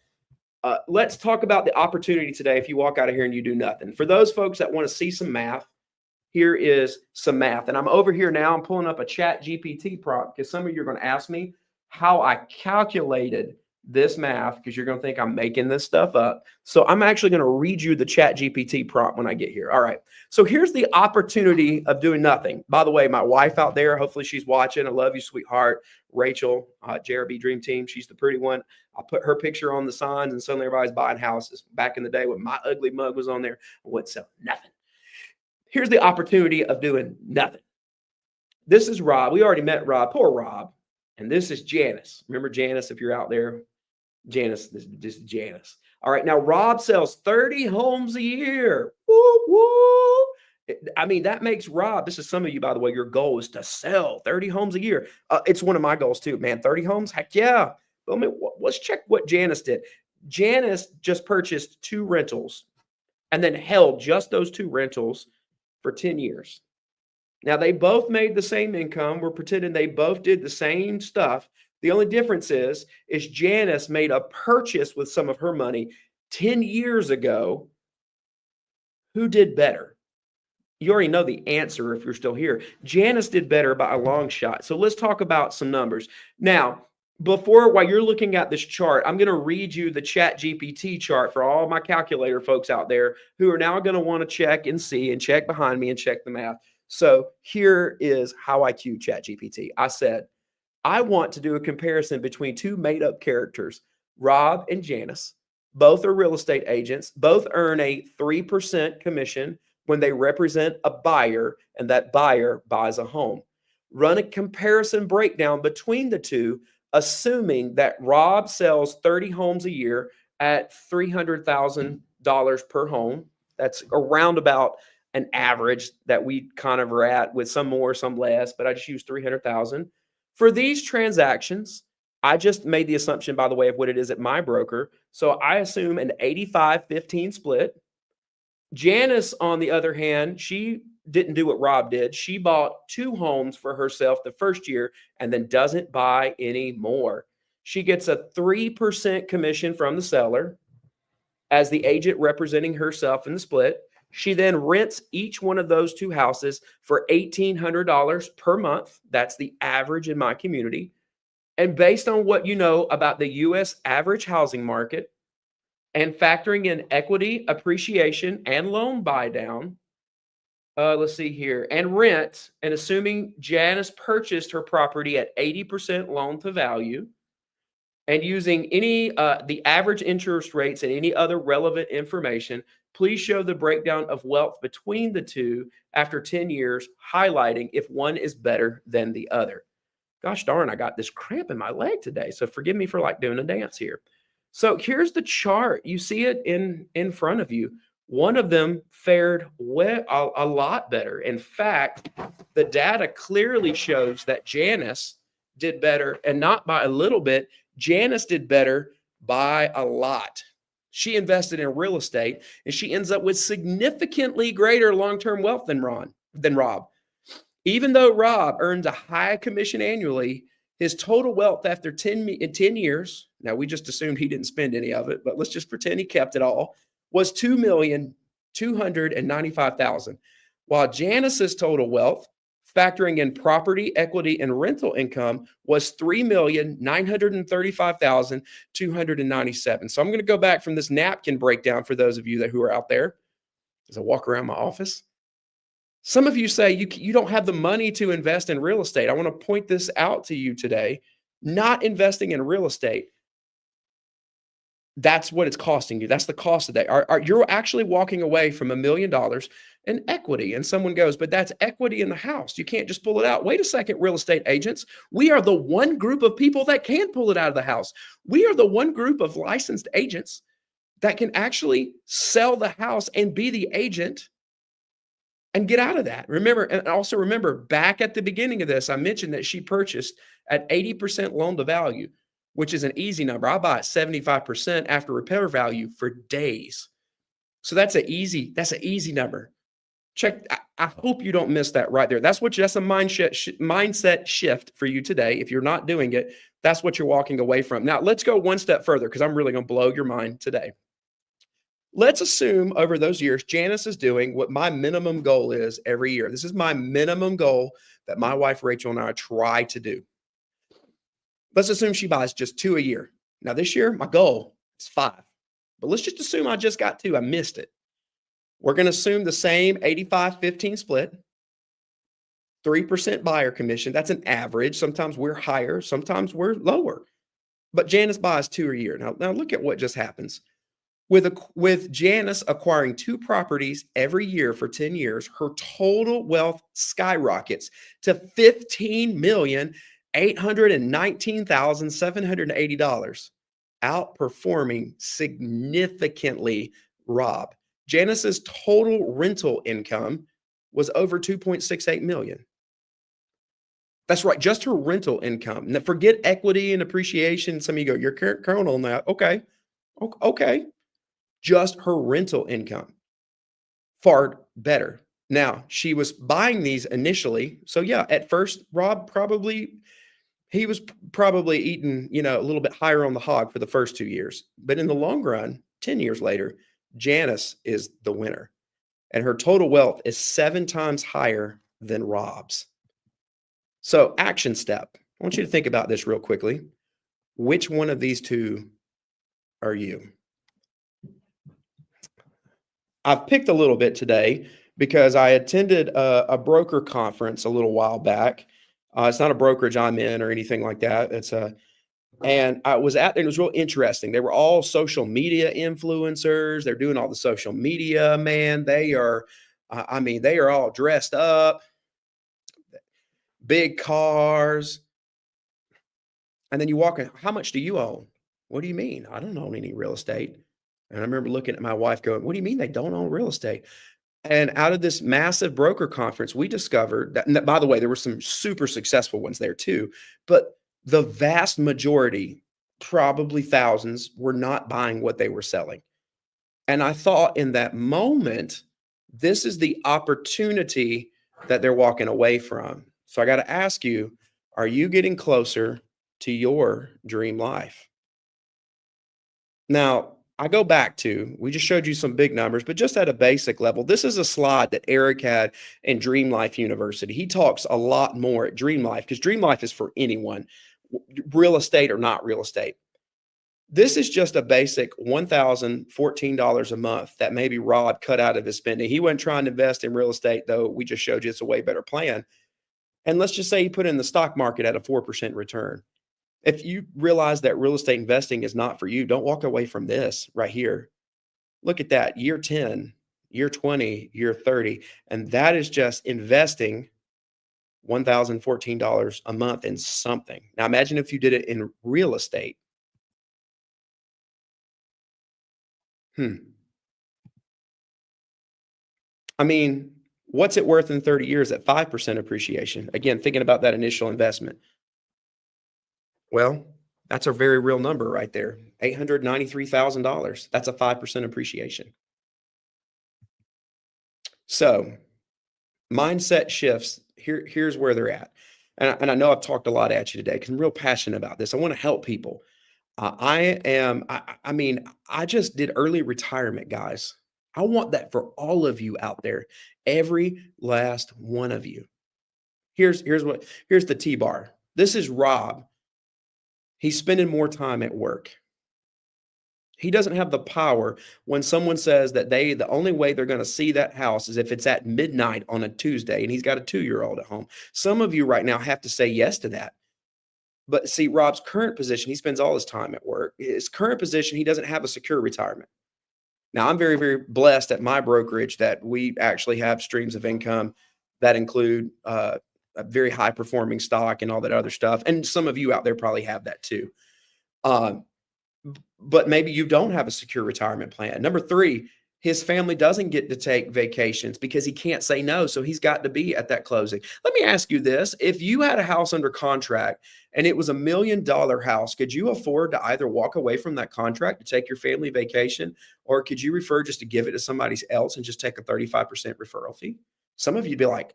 Let's talk about the opportunity today if you walk out of here and you do nothing. For those folks that want to see some math, here is some math. And I'm over here now. I'm pulling up a chat GPT prompt because some of you are going to ask me how I calculated this math because you're going to think I'm making this stuff up. So I'm actually going to read you the chat GPT prompt when I get here. All right. So here's the opportunity of doing nothing. By the way, my wife out there, hopefully she's watching. I love you, sweetheart. Rachel, JRB Dream Team. She's the pretty one. I put her picture on the signs and suddenly everybody's buying houses. Back in the day when my ugly mug was on there, I wouldn't sell nothing. Here's the opportunity of doing nothing. This is Rob. We already met Rob. Poor Rob. And this is Janice. Remember Janice, if you're out there? Janice, this is Janice. All right. Now, Rob sells 30 homes a year. Woo, woo. I mean, that makes Rob, this is some of you, by the way, your goal is to sell 30 homes a year. It's one of my goals too, man. 30 homes? Heck yeah. Well, let's check what Janice did. Janice just purchased 2 rentals and then held just those 2 rentals for 10 years. Now, they both made the same income. We're pretending they both did the same stuff. The only difference is Janice made a purchase with some of her money 10 years ago. Who did better? You already know the answer if you're still here. Janice did better by a long shot. So let's talk about some numbers. Now, while you're looking at this chart, I'm going to read you the chat GPT chart for all my calculator folks out there who are now going to want to check and see and check behind me and check the math. So here is how I cue chat GPT. I said, I want to do a comparison between 2 made up characters, Rob and Janice. Both are real estate agents. Both earn a 3% commission when they represent a buyer and that buyer buys a home. Run a comparison breakdown between the two, assuming that Rob sells 30 homes a year at $300,000 per home. That's around about an average that we kind of are at, with some more, some less, but I just use 300,000. For these transactions, I just made the assumption, by the way, of what it is at my broker. So I assume an 85-15 split. Janice, on the other hand, she didn't do what Rob did. She bought 2 homes for herself the first year and then doesn't buy any more. She gets a 3% commission from the seller as the agent representing herself in the split. She then rents each one of those 2 houses for $1,800 per month. That's the average in my community. And based on what you know about the U.S. average housing market and factoring in equity, appreciation, and loan buy down, let's see here, and rent, and assuming Janice purchased her property at 80% loan to value, and using any the average interest rates and any other relevant information, please show the breakdown of wealth between the two after 10 years, highlighting if one is better than the other. Gosh darn, I got this cramp in my leg today, so forgive me for like doing a dance here. So here's the chart. You see it in front of you. One of them fared a lot better. In fact, the data clearly shows that Janice did better, and not by a little bit. Janice did better by a lot. She invested in real estate, and she ends up with significantly greater long-term wealth than Rob. Even though Rob earns a high commission annually, his total wealth after 10 years, now we just assumed he didn't spend any of it, but let's just pretend he kept it all, was $2,295,000. While Janice's total wealth, factoring in property, equity, and rental income, was $3,935,297. So I'm going to go back from this napkin breakdown for those of you who are out there as I walk around my office. Some of you say you don't have the money to invest in real estate. I want to point this out to you today. Not investing in real estate, that's what it's costing you. That's the cost of that. You're actually walking away from $1 million in equity. And someone goes, but that's equity in the house. You can't just pull it out. Wait a second, real estate agents. We are the one group of people that can pull it out of the house. We are the one group of licensed agents that can actually sell the house and be the agent and get out of that. Remember, and also remember back at the beginning of this, I mentioned that she purchased at 80% loan to value, which is an easy number. I buy at 75% after repair value for days. So that's an easy number. Check. I hope you don't miss that right there. That's a mindset shift for you today. If you're not doing it, that's what you're walking away from. Now let's go one step further because I'm really going to blow your mind today. Let's assume over those years, Janice is doing what my minimum goal is every year. This is my minimum goal that my wife Rachel and I try to do. Let's assume she buys just 2 a year. Now this year, my goal is 5. But let's just assume I just got 2. I missed it. We're going to assume the same 85-15 split, 3% buyer commission. That's an average. Sometimes we're higher, sometimes we're lower. But Janice buys 2 a year. Now look at what just happens. With Janice acquiring 2 properties every year for 10 years, her total wealth skyrockets to $15,819,780, outperforming significantly Rob. Janice's total rental income was over 2.68 million. That's right, just her rental income. Now forget equity and appreciation. Some of you go, you're current on that. Okay. Just her rental income. Far better. Now, she was buying these initially. So yeah, at first, Rob he was probably eating, a little bit higher on the hog for the first 2 years. But in the long run, 10 years later, Janice is the winner. And her total wealth is 7 times higher than Rob's. So action step. I want you to think about this real quickly. Which one of these 2 are you? I've picked a little bit today because I attended a broker conference a little while back. It's not a brokerage I'm in or anything like that. And I was at, and it was real interesting. They were all social media influencers. They're doing all the social media, man. They are all dressed up, big cars. And then you walk in, how much do you own? What do you mean? I don't own any real estate. And I remember looking at my wife going, what do you mean they don't own real estate? And out of this massive broker conference, we discovered that, and by the way, there were some super successful ones there too, but the vast majority, probably thousands, were not buying what they were selling. And I thought in that moment, this is the opportunity that they're walking away from. So I got to ask you, are you getting closer to your dream life? Now, I go back to, we just showed you some big numbers, but just at a basic level, this is a slide that Eric had in Dream Life University. He talks a lot more at Dream Life because Dream Life is for anyone, real estate or not real estate. This is just a basic $1,014 a month that maybe Rod cut out of his spending. He wasn't trying to invest in real estate, though. We just showed you it's a way better plan. And let's just say he put in the stock market at a 4% return. If you realize that real estate investing is not for you, don't walk away from this right here. Look at that, year 10, year 20, year 30. And that is just investing $1,014 a month in something. Now imagine if you did it in real estate. I mean, what's it worth in 30 years at 5% appreciation? Again, thinking about that initial investment. Well, that's a very real number right there. $893,000. That's a 5% appreciation. So mindset shifts, here's where they're at. And I know I've talked a lot at you today because I'm real passionate about this. I want to help people. I just did early retirement, guys. I want that for all of you out there, every last one of you. Here's the T-bar. This is Rob. He's spending more time at work. He doesn't have the power when someone says that the only way they're going to see that house is if it's at midnight on a Tuesday and he's got a 2-year-old at home. Some of you right now have to say yes to that. But see, Rob's current position, he spends all his time at work. His current position, he doesn't have a secure retirement. Now, I'm very, very blessed at my brokerage that we actually have streams of income that include a very high performing stock and all that other stuff. And some of you out there probably have that too. But maybe you don't have a secure retirement plan. Number 3, His family doesn't get to take vacations because he can't say no. So he's got to be at that closing. Let me ask you this. If you had a house under contract and it was $1 million house, could you afford to either walk away from that contract to take your family vacation, or could you refer just to give it to somebody else and just take a 35% referral fee? Some of you'd be like,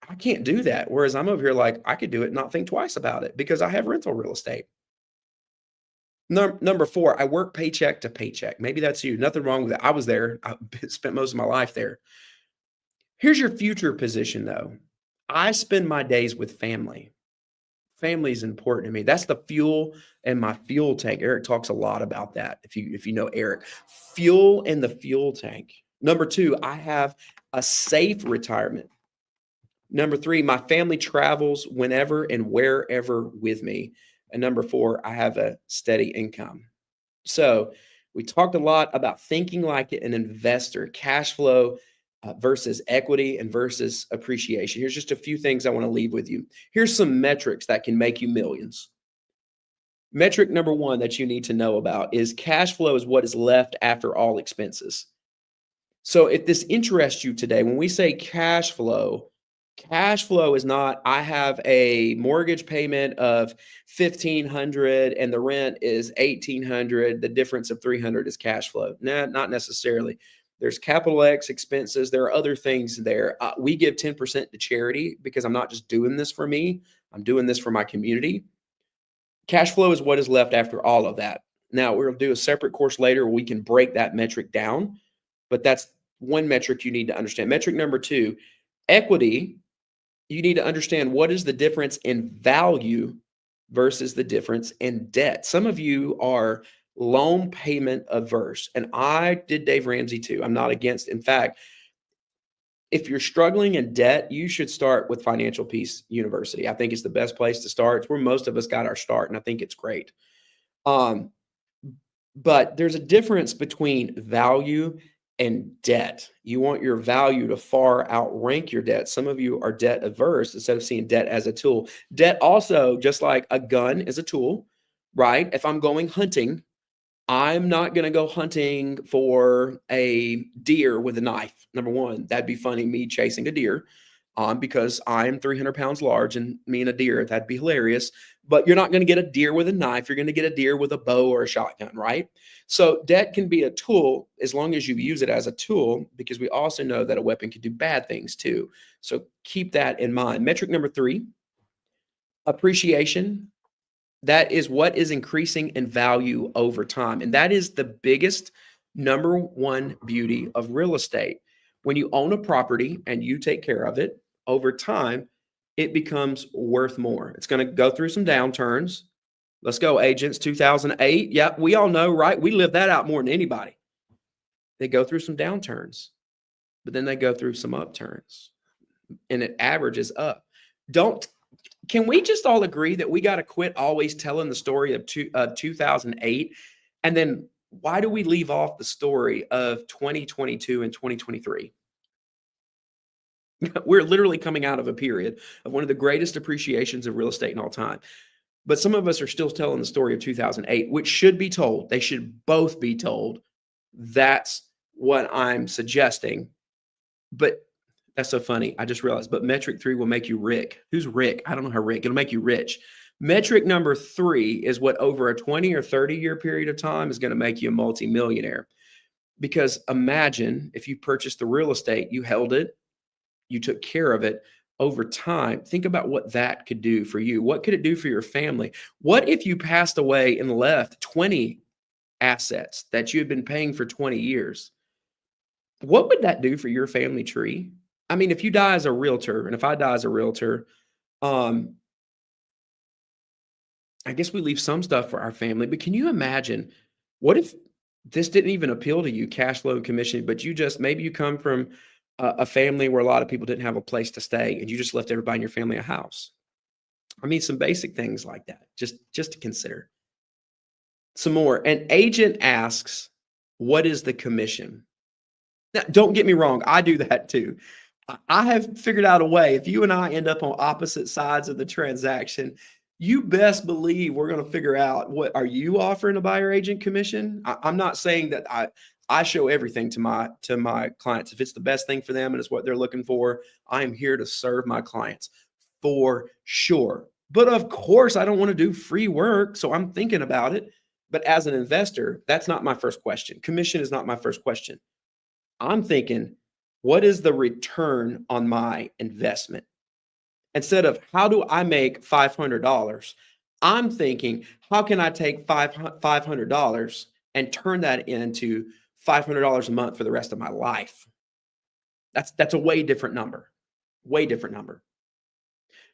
I can't do that. Whereas I'm over here like, I could do it and not think twice about it because I have rental real estate. Number four, I work paycheck to paycheck. Maybe that's you. Nothing wrong with that. I was there. I spent most of my life there. Here's your future position, though. I spend my days with family. Family is important to me. That's the fuel and my fuel tank. Eric talks a lot about that. If you know Eric, fuel in the fuel tank. Number two, I have a safe retirement. Number three, my family travels whenever and wherever with me. And number four, I have a steady income. So we talked a lot about thinking like an investor, cash flow versus equity and versus appreciation. Here's just a few things I want to leave with you. Here's some metrics that can make you millions. Metric number one that you need to know about is cash flow is what is left after all expenses. So if this interests you today, when we say cash flow is not, I have a mortgage payment of 1,500 and the rent is 1,800. The difference of 300 is cash flow. Nah, not necessarily. There's capital X expenses. There are other things there. We give 10% to charity because I'm not just doing this for me. I'm doing this for my community. Cash flow is what is left after all of that. Now, we'll do a separate course later where we can break that metric down, but that's one metric you need to understand. Metric number two, equity. You need to understand what is the difference in value versus the difference in debt. Some of you are loan payment averse, and I did Dave Ramsey too. I'm not against. In fact, if you're struggling in debt, you should start with Financial Peace University. I think it's the best place to start. It's where most of us got our start, and I think it's great. But there's a difference between value and debt. You want your value to far outrank your debt. Some of you are debt averse instead of seeing debt as a tool. Debt also, just like a gun is a tool, right? If I'm going hunting, I'm not going to go hunting for a deer with a knife. Number one, that'd be funny, me chasing a deer because I'm 300 pounds large and me and a deer, that'd be hilarious. But you're not going to get a deer with a knife. You're going to get a deer with a bow or a shotgun, right? So debt can be a tool as long as you use it as a tool, because we also know that a weapon can do bad things too. So keep that in mind. Metric number three, appreciation. That is what is increasing in value over time. And that is the biggest number one beauty of real estate. When you own a property and you take care of it, over time, it becomes worth more. It's going to go through some downturns. Let's go, agents. 2008. Yep, we all know, right? We live that out more than anybody. They go through some downturns, but then they go through some upturns, and it averages up. Can we just all agree that we got to quit always telling the story of 2008? And then why do we leave off the story of 2022 and 2023? We're literally coming out of a period of one of the greatest appreciations of real estate in all time. But some of us are still telling the story of 2008, which should be told. They should both be told. That's what I'm suggesting. But that's so funny. I just realized, but metric three will make you Rick. Who's Rick? I don't know how Rick. It'll make you rich. Metric number three is what over a 20 or 30-year period of time is going to make you a multimillionaire. Because imagine if you purchased the real estate, you held it, you took care of it over time. Think about what that could do for you. What could it do for your family? What if you passed away and left 20 assets that you had been paying for 20 years? What would that do for your family tree? I mean, if you die as a realtor, and if I die as a realtor, I guess we leave some stuff for our family. But can you imagine what if this didn't even appeal to you, cash flow and commission, but maybe you come from a family where a lot of people didn't have a place to stay, and you just left everybody in your family a house. I mean, some basic things like that, just to consider. Some more. An agent asks, what is the commission? Now, don't get me wrong. I do that too. I have figured out a way. If you and I end up on opposite sides of the transaction, you best believe we're going to figure out, what are you offering a buyer agent commission? I'm not saying that I show everything to my clients. If it's the best thing for them and it's what they're looking for, I am here to serve my clients for sure. But of course, I don't want to do free work, so I'm thinking about it. But as an investor, that's not my first question. Commission is not my first question. I'm thinking, what is the return on my investment? Instead of how do I make $500, I'm thinking, how can I take $500 and turn that into $500 a month for the rest of my life? That's a way different number. Way different number.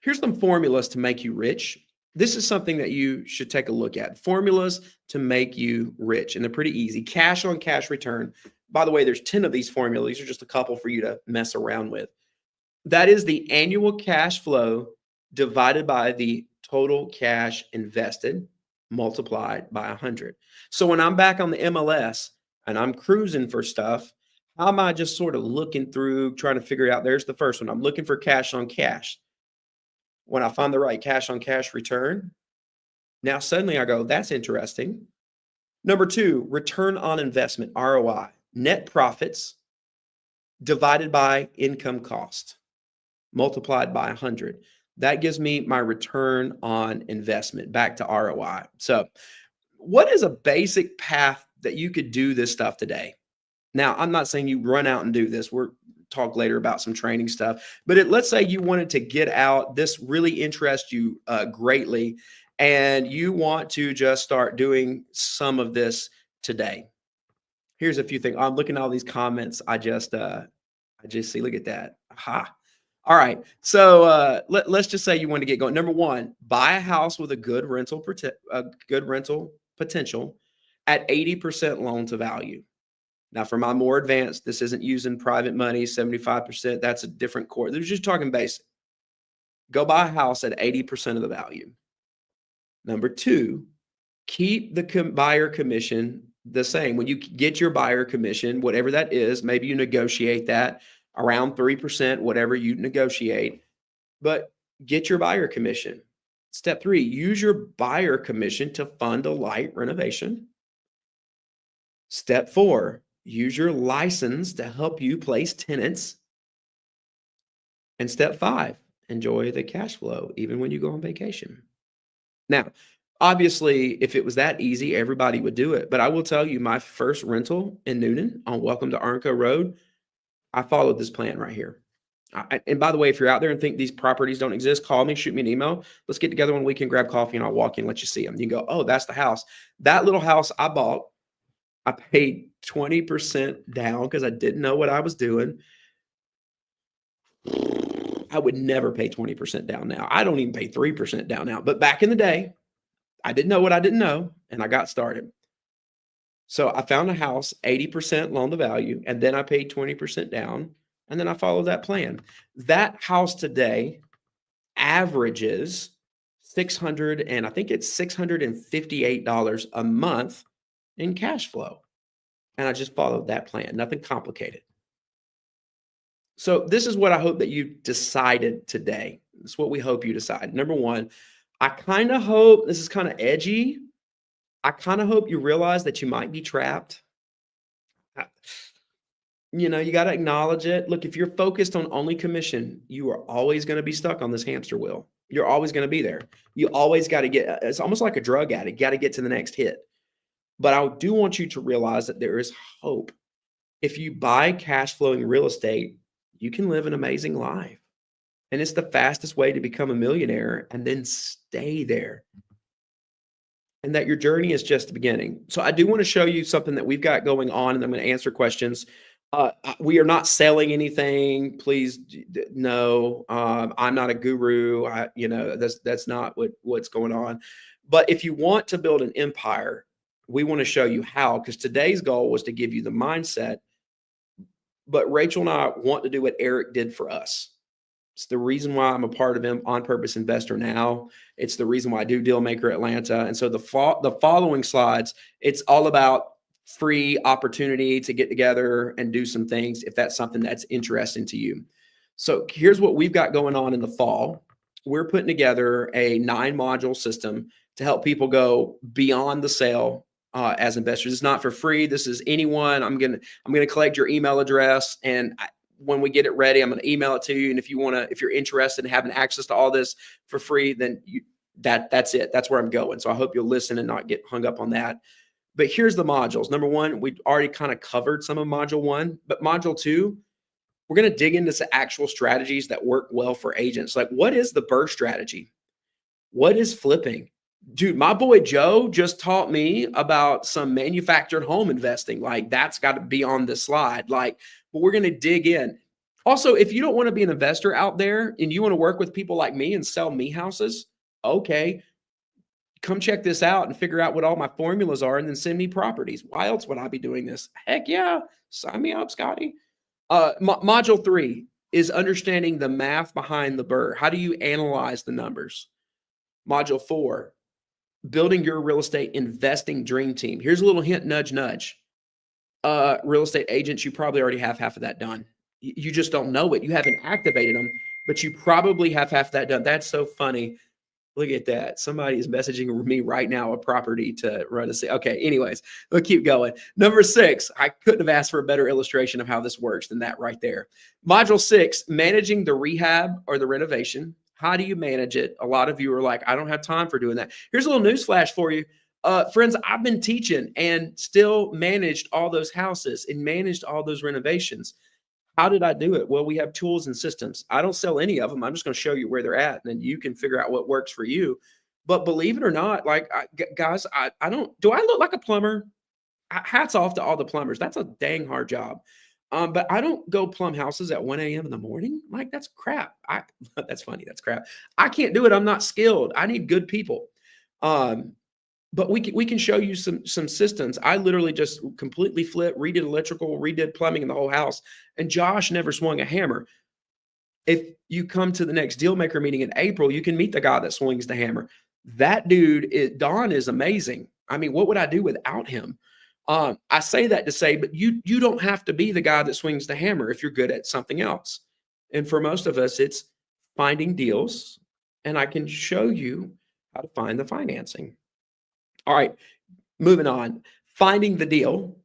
Here's some formulas to make you rich. This is something that you should take a look at. Formulas to make you rich, and they're pretty easy. Cash on cash return. By the way, there's 10 of these formulas. These are just a couple for you to mess around with. That is the annual cash flow divided by the total cash invested multiplied by 100. So when I'm back on the MLS and I'm cruising for stuff, how am I just sort of looking through, trying to figure out? There's the first one. I'm looking for cash on cash. When I find the right cash on cash return, now suddenly I go, that's interesting. Number two, return on investment, ROI, net profits divided by income cost multiplied by 100. That gives me my return on investment back to ROI. So what is a basic path that you could do this stuff today? Now, I'm not saying you run out and do this. We're talk later about some training stuff, but let's say you wanted to get out, this really interests you greatly, and you want to just start doing some of this today. Here's a few things. I'm looking at all these comments. I just see, look at that. Aha. All right. So let's just say you want to get going. Number one, buy a house with a good rental potential at 80% loan to value. Now, for my more advanced, this isn't using private money, 75%. That's a different core. They're just talking basic. Go buy a house at 80% of the value. Number two, keep the buyer commission the same. When you get your buyer commission, whatever that is, maybe you negotiate that around 3%, whatever you negotiate, but get your buyer commission. Step three, use your buyer commission to fund a light renovation. Step four, use your license to help you place tenants. And step five, enjoy the cash flow even when you go on vacation. Now, obviously, if it was that easy, everybody would do it. But I will tell you, my first rental in Newnan on Welcome to Arnco Road, I followed this plan right here. And by the way, if you're out there and think these properties don't exist, call me, shoot me an email. Let's get together one weekend, grab coffee, and I'll walk in and let you see them. You can go, oh, that's the house. That little house I bought, I paid 20% down because I didn't know what I was doing. I would never pay 20% down now. I don't even pay 3% down now. But back in the day, I didn't know what I didn't know, and I got started. So I found a house, 80% loan to value, and then I paid 20% down, and then I followed that plan. That house today averages $658 a month in cash flow. And I just followed that plan, nothing complicated. So this is what I hope that you decided today. This is what we hope you decide. Number one, I kind of hope, this is kind of edgy, I kind of hope you realize that you might be trapped. You know, you got to acknowledge it. Look, if you're focused on only commission, you are always going to be stuck on this hamster wheel. You're always going to be there. You always got to get, it's almost like a drug addict, got to get to the next hit. But I do want you to realize that there is hope. If you buy cash flowing real estate, you can live an amazing life. And it's the fastest way to become a millionaire and then stay there. And that your journey is just the beginning. So I do want to show you something that we've got going on, and I'm going to answer questions. We are not selling anything. Please, no. I'm not a guru. That's not what's going on. But if you want to build an empire, we want to show you how, because today's goal was to give you the mindset. But Rachel and I want to do what Eric did for us. It's the reason why I'm a part of On Purpose Investor now. It's the reason why I do Dealmaker Atlanta. And so the following slides, it's all about free opportunity to get together and do some things if that's something that's interesting to you. So here's what we've got going on in the fall. We're putting together a 9-module system to help people go beyond the sale as investors. It's not for free. This is anyone. I'm gonna collect your email address, and when we get it ready, I'm gonna email it to you. And if you're interested in having access to all this for free, then that's it. That's where I'm going. So I hope you'll listen and not get hung up on that. But here's the modules. Number one, we already kind of covered some of module one, but module two, we're going to dig into some actual strategies that work well for agents. Like, what is the burst strategy? What is flipping? Dude, my boy Joe just taught me about some manufactured home investing. Like, that's got to be on the slide. Like, but we're going to dig in. Also, if you don't want to be an investor out there and you want to work with people like me and sell me houses, okay, come check this out and figure out what all my formulas are and then send me properties. Why else would I be doing this? Heck yeah. Sign me up, Scotty. Module three is understanding the math behind the BRRRR. How do you analyze the numbers? Module four, building your real estate investing dream team. Here's a little hint, nudge, nudge. Real estate agents, you probably already have half of that done. You just don't know it. You haven't activated them, but you probably have half that done. That's so funny. Look at that. Somebody is messaging me right now a property to run a sale. Okay, anyways, we'll keep going. Number six, I couldn't have asked for a better illustration of how this works than that right there. Module six, managing the rehab or the renovation. How do you manage it? A lot of you are like, I don't have time for doing that. Here's a little news flash for you. Friends, I've been teaching and still managed all those houses and managed all those renovations. How did I do it? Well, we have tools and systems. I don't sell any of them. I'm just going to show you where they're at, and then you can figure out what works for you. But believe it or not, like guys, I don't. Do I look like a plumber? Hats off to all the plumbers. That's a dang hard job. But I don't go plumb houses at 1 a.m. in the morning. Like, that's crap. That's funny. That's crap. I can't do it. I'm not skilled. I need good people. But we can show you some systems. I literally just completely flipped, redid electrical, redid plumbing in the whole house, and Josh never swung a hammer. If you come to the next deal maker meeting in April, you can meet the guy that swings the hammer. That dude, Don, is amazing. I mean, what would I do without him? I say that to say, but you don't have to be the guy that swings the hammer if you're good at something else. And for most of us, it's finding deals, and I can show you how to find the financing. All right, moving on. Finding the deal.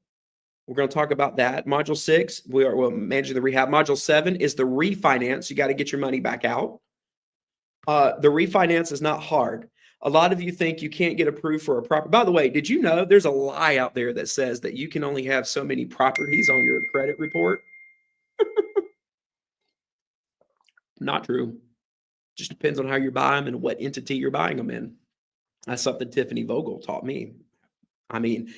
We're going to talk about that. Module six, we're managing the rehab. Module seven is the refinance. You got to get your money back out. The refinance is not hard. A lot of you think you can't get approved for a property. By the way, did you know there's a lie out there that says that you can only have so many properties on your credit report? Not true. Just depends on how you buy them and what entity you're buying them in. That's something Tiffany Vogel taught me. I mean,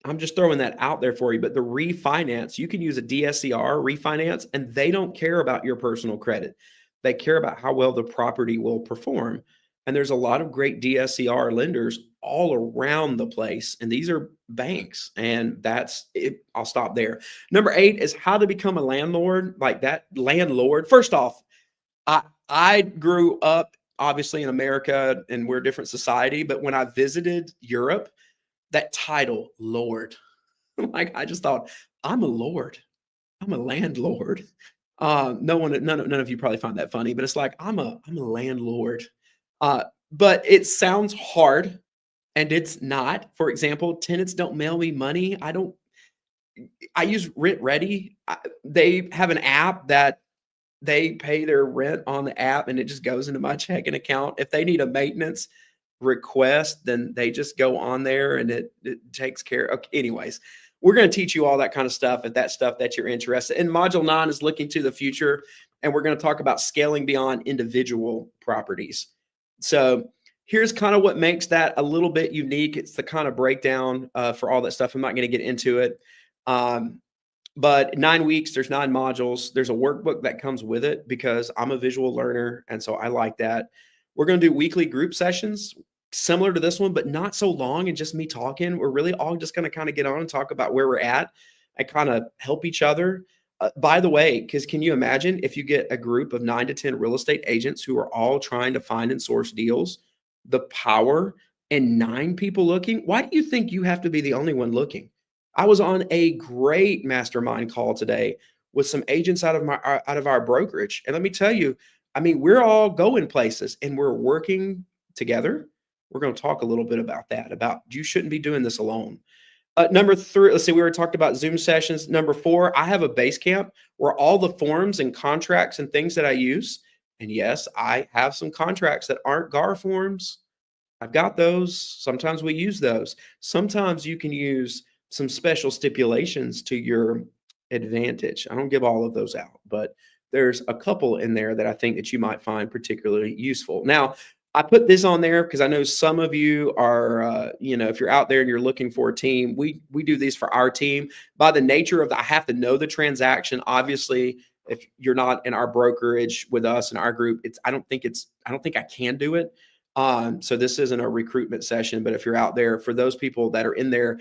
I'm just throwing that out there for you, but the refinance, you can use a DSCR refinance, and they don't care about your personal credit. They care about how well the property will perform. And there's a lot of great DSCR lenders all around the place, and these are banks, and that's it. I'll stop there. Number 8 is how to become a landlord. Like that landlord. First off, I grew up obviously in America, and we're a different society. But when I visited Europe, that title, Lord, like I just thought, I'm a lord, I'm a landlord. None of you probably find that funny, but it's like I'm a landlord. But it sounds hard, and it's not. For example, tenants don't mail me money. I use Rent Ready. They have an app that they pay their rent on the app, and it just goes into my checking account. If they need a maintenance request, then they just go on there and it takes care. Okay, anyways, we're going to teach you all that kind of stuff, and that stuff that you're interested in. Module 9 is looking to the future, and we're going to talk about scaling beyond individual properties. So here's kind of what makes that a little bit unique. It's the kind of breakdown for all that stuff. I'm not going to get into it. But 9 weeks, there's 9 modules. There's a workbook that comes with it because I'm a visual learner, and so I like that. We're going to do weekly group sessions similar to this one, but not so long and just me talking. We're really all just going to kind of get on and talk about where we're at and kind of help each other. By the way, because can you imagine if you get a group of 9 to 10 real estate agents who are all trying to find and source deals, the power, and 9 people looking? Why do you think you have to be the only one looking? I was on a great mastermind call today with some agents out of our brokerage. And let me tell you, I mean, we're all going places and we're working together. we're going to talk a little bit about that, about you shouldn't be doing this alone. Number three, let's see, we already talked about Zoom sessions. Number four, I have a base camp where all the forms and contracts and things that I use. And yes, I have some contracts that aren't GAR forms. I've got those. Sometimes we use those. Sometimes you can use some special stipulations to your advantage. I don't give all of those out, but there's a couple in there that I think that you might find particularly useful. Now, I put this on there because I know some of you are, if you're out there and you're looking for a team, we do these for our team. By the nature of I have to know the transaction. Obviously, if you're not in our brokerage with us in our group, I don't think I can do it. So this isn't a recruitment session, but if you're out there, for those people that are in there,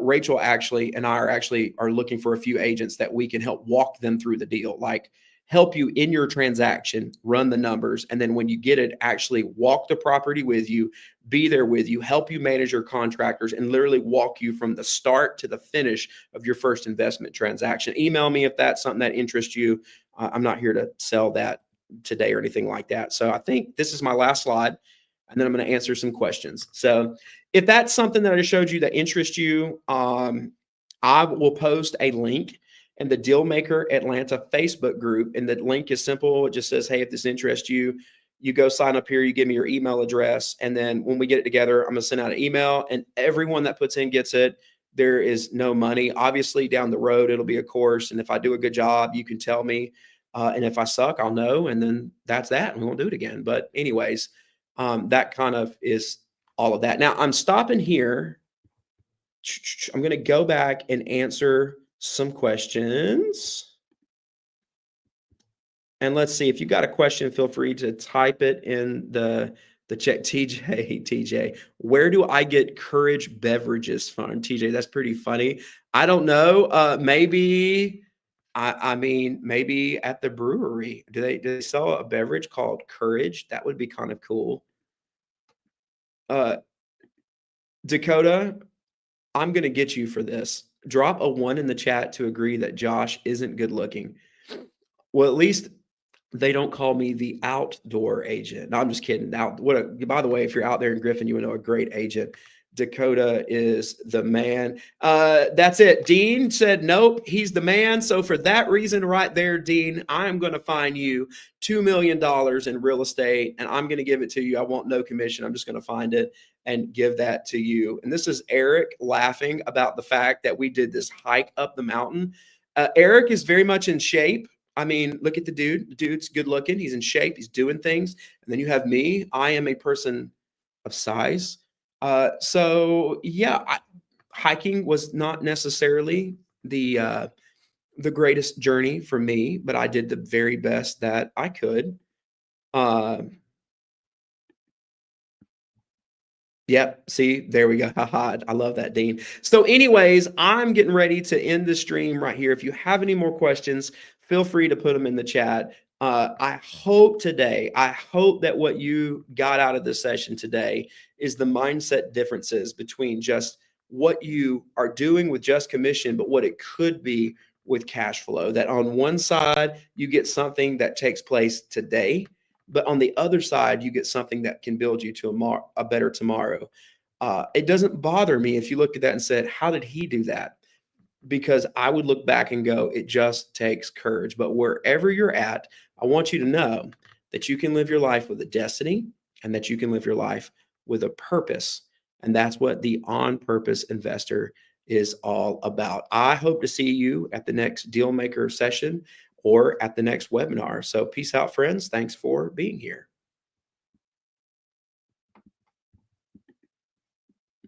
Rachel actually and I are looking for a few agents that we can help walk them through the deal, like help you in your transaction, run the numbers, and then when you get it, actually walk the property with you, be there with you, help you manage your contractors, and literally walk you from the start to the finish of your first investment transaction. Email me if that's something that interests you. I'm not here to sell that today or anything like that. So I think this is my last slide, and then I'm going to answer some questions. So if that's something that I just showed you that interests you, I will post a link in the Dealmaker Atlanta Facebook group. And the link is simple. It just says, hey, if this interests you, you go sign up here, you give me your email address. And then when we get it together, I'm going to send out an email, and everyone that puts in gets it. There is no money. Obviously, down the road, it'll be a course. And if I do a good job, you can tell me. And if I suck, I'll know. And then that's that. And we won't do it again. But anyways, that kind of is all of that. Now I'm stopping here. I'm going to go back and answer some questions. And let's see, if you got a question, feel free to type it in the chat. TJ, where do I get Courage Beverages from? TJ, that's pretty funny. I don't know. Maybe, I mean, maybe at the brewery. Do they sell a beverage called Courage? That would be kind of cool. Dakota, I'm going to get you for this. Drop a 1 in the chat to agree that Josh isn't good looking. Well, at least they don't call me the outdoor agent. No, I'm just kidding. Now, by the way, if you're out there in Griffin, you would know a great agent. Dakota is the man. That's it. Dean said, nope, he's the man. So for that reason right there, Dean, I'm going to find you $2 million in real estate, and I'm going to give it to you. I want no commission. I'm just going to find it and give that to you. And this is Eric laughing about the fact that we did this hike up the mountain. Eric is very much in shape. I mean, look at the dude. The dude's good looking. He's in shape. He's doing things. And then you have me. I am a person of size. So yeah, hiking was not necessarily the greatest journey for me, but I did the very best that I could. Yep. See, there we go. Haha. I love that, Dean. So anyways, I'm getting ready to end the stream right here. If you have any more questions, feel free to put them in the chat. I hope that what you got out of this session today is the mindset differences between just what you are doing with just commission, but what it could be with cash flow. That on one side, you get something that takes place today, but on the other side, you get something that can build you to a better tomorrow. It doesn't bother me if you looked at that and said, how did he do that? Because I would look back and go, it just takes courage. But wherever you're at, I want you to know that you can live your life with a destiny and that you can live your life with a purpose. And that's what the on purpose investor is all about. I hope to see you at the next Dealmaker session or at the next webinar. So peace out, friends. Thanks for being here.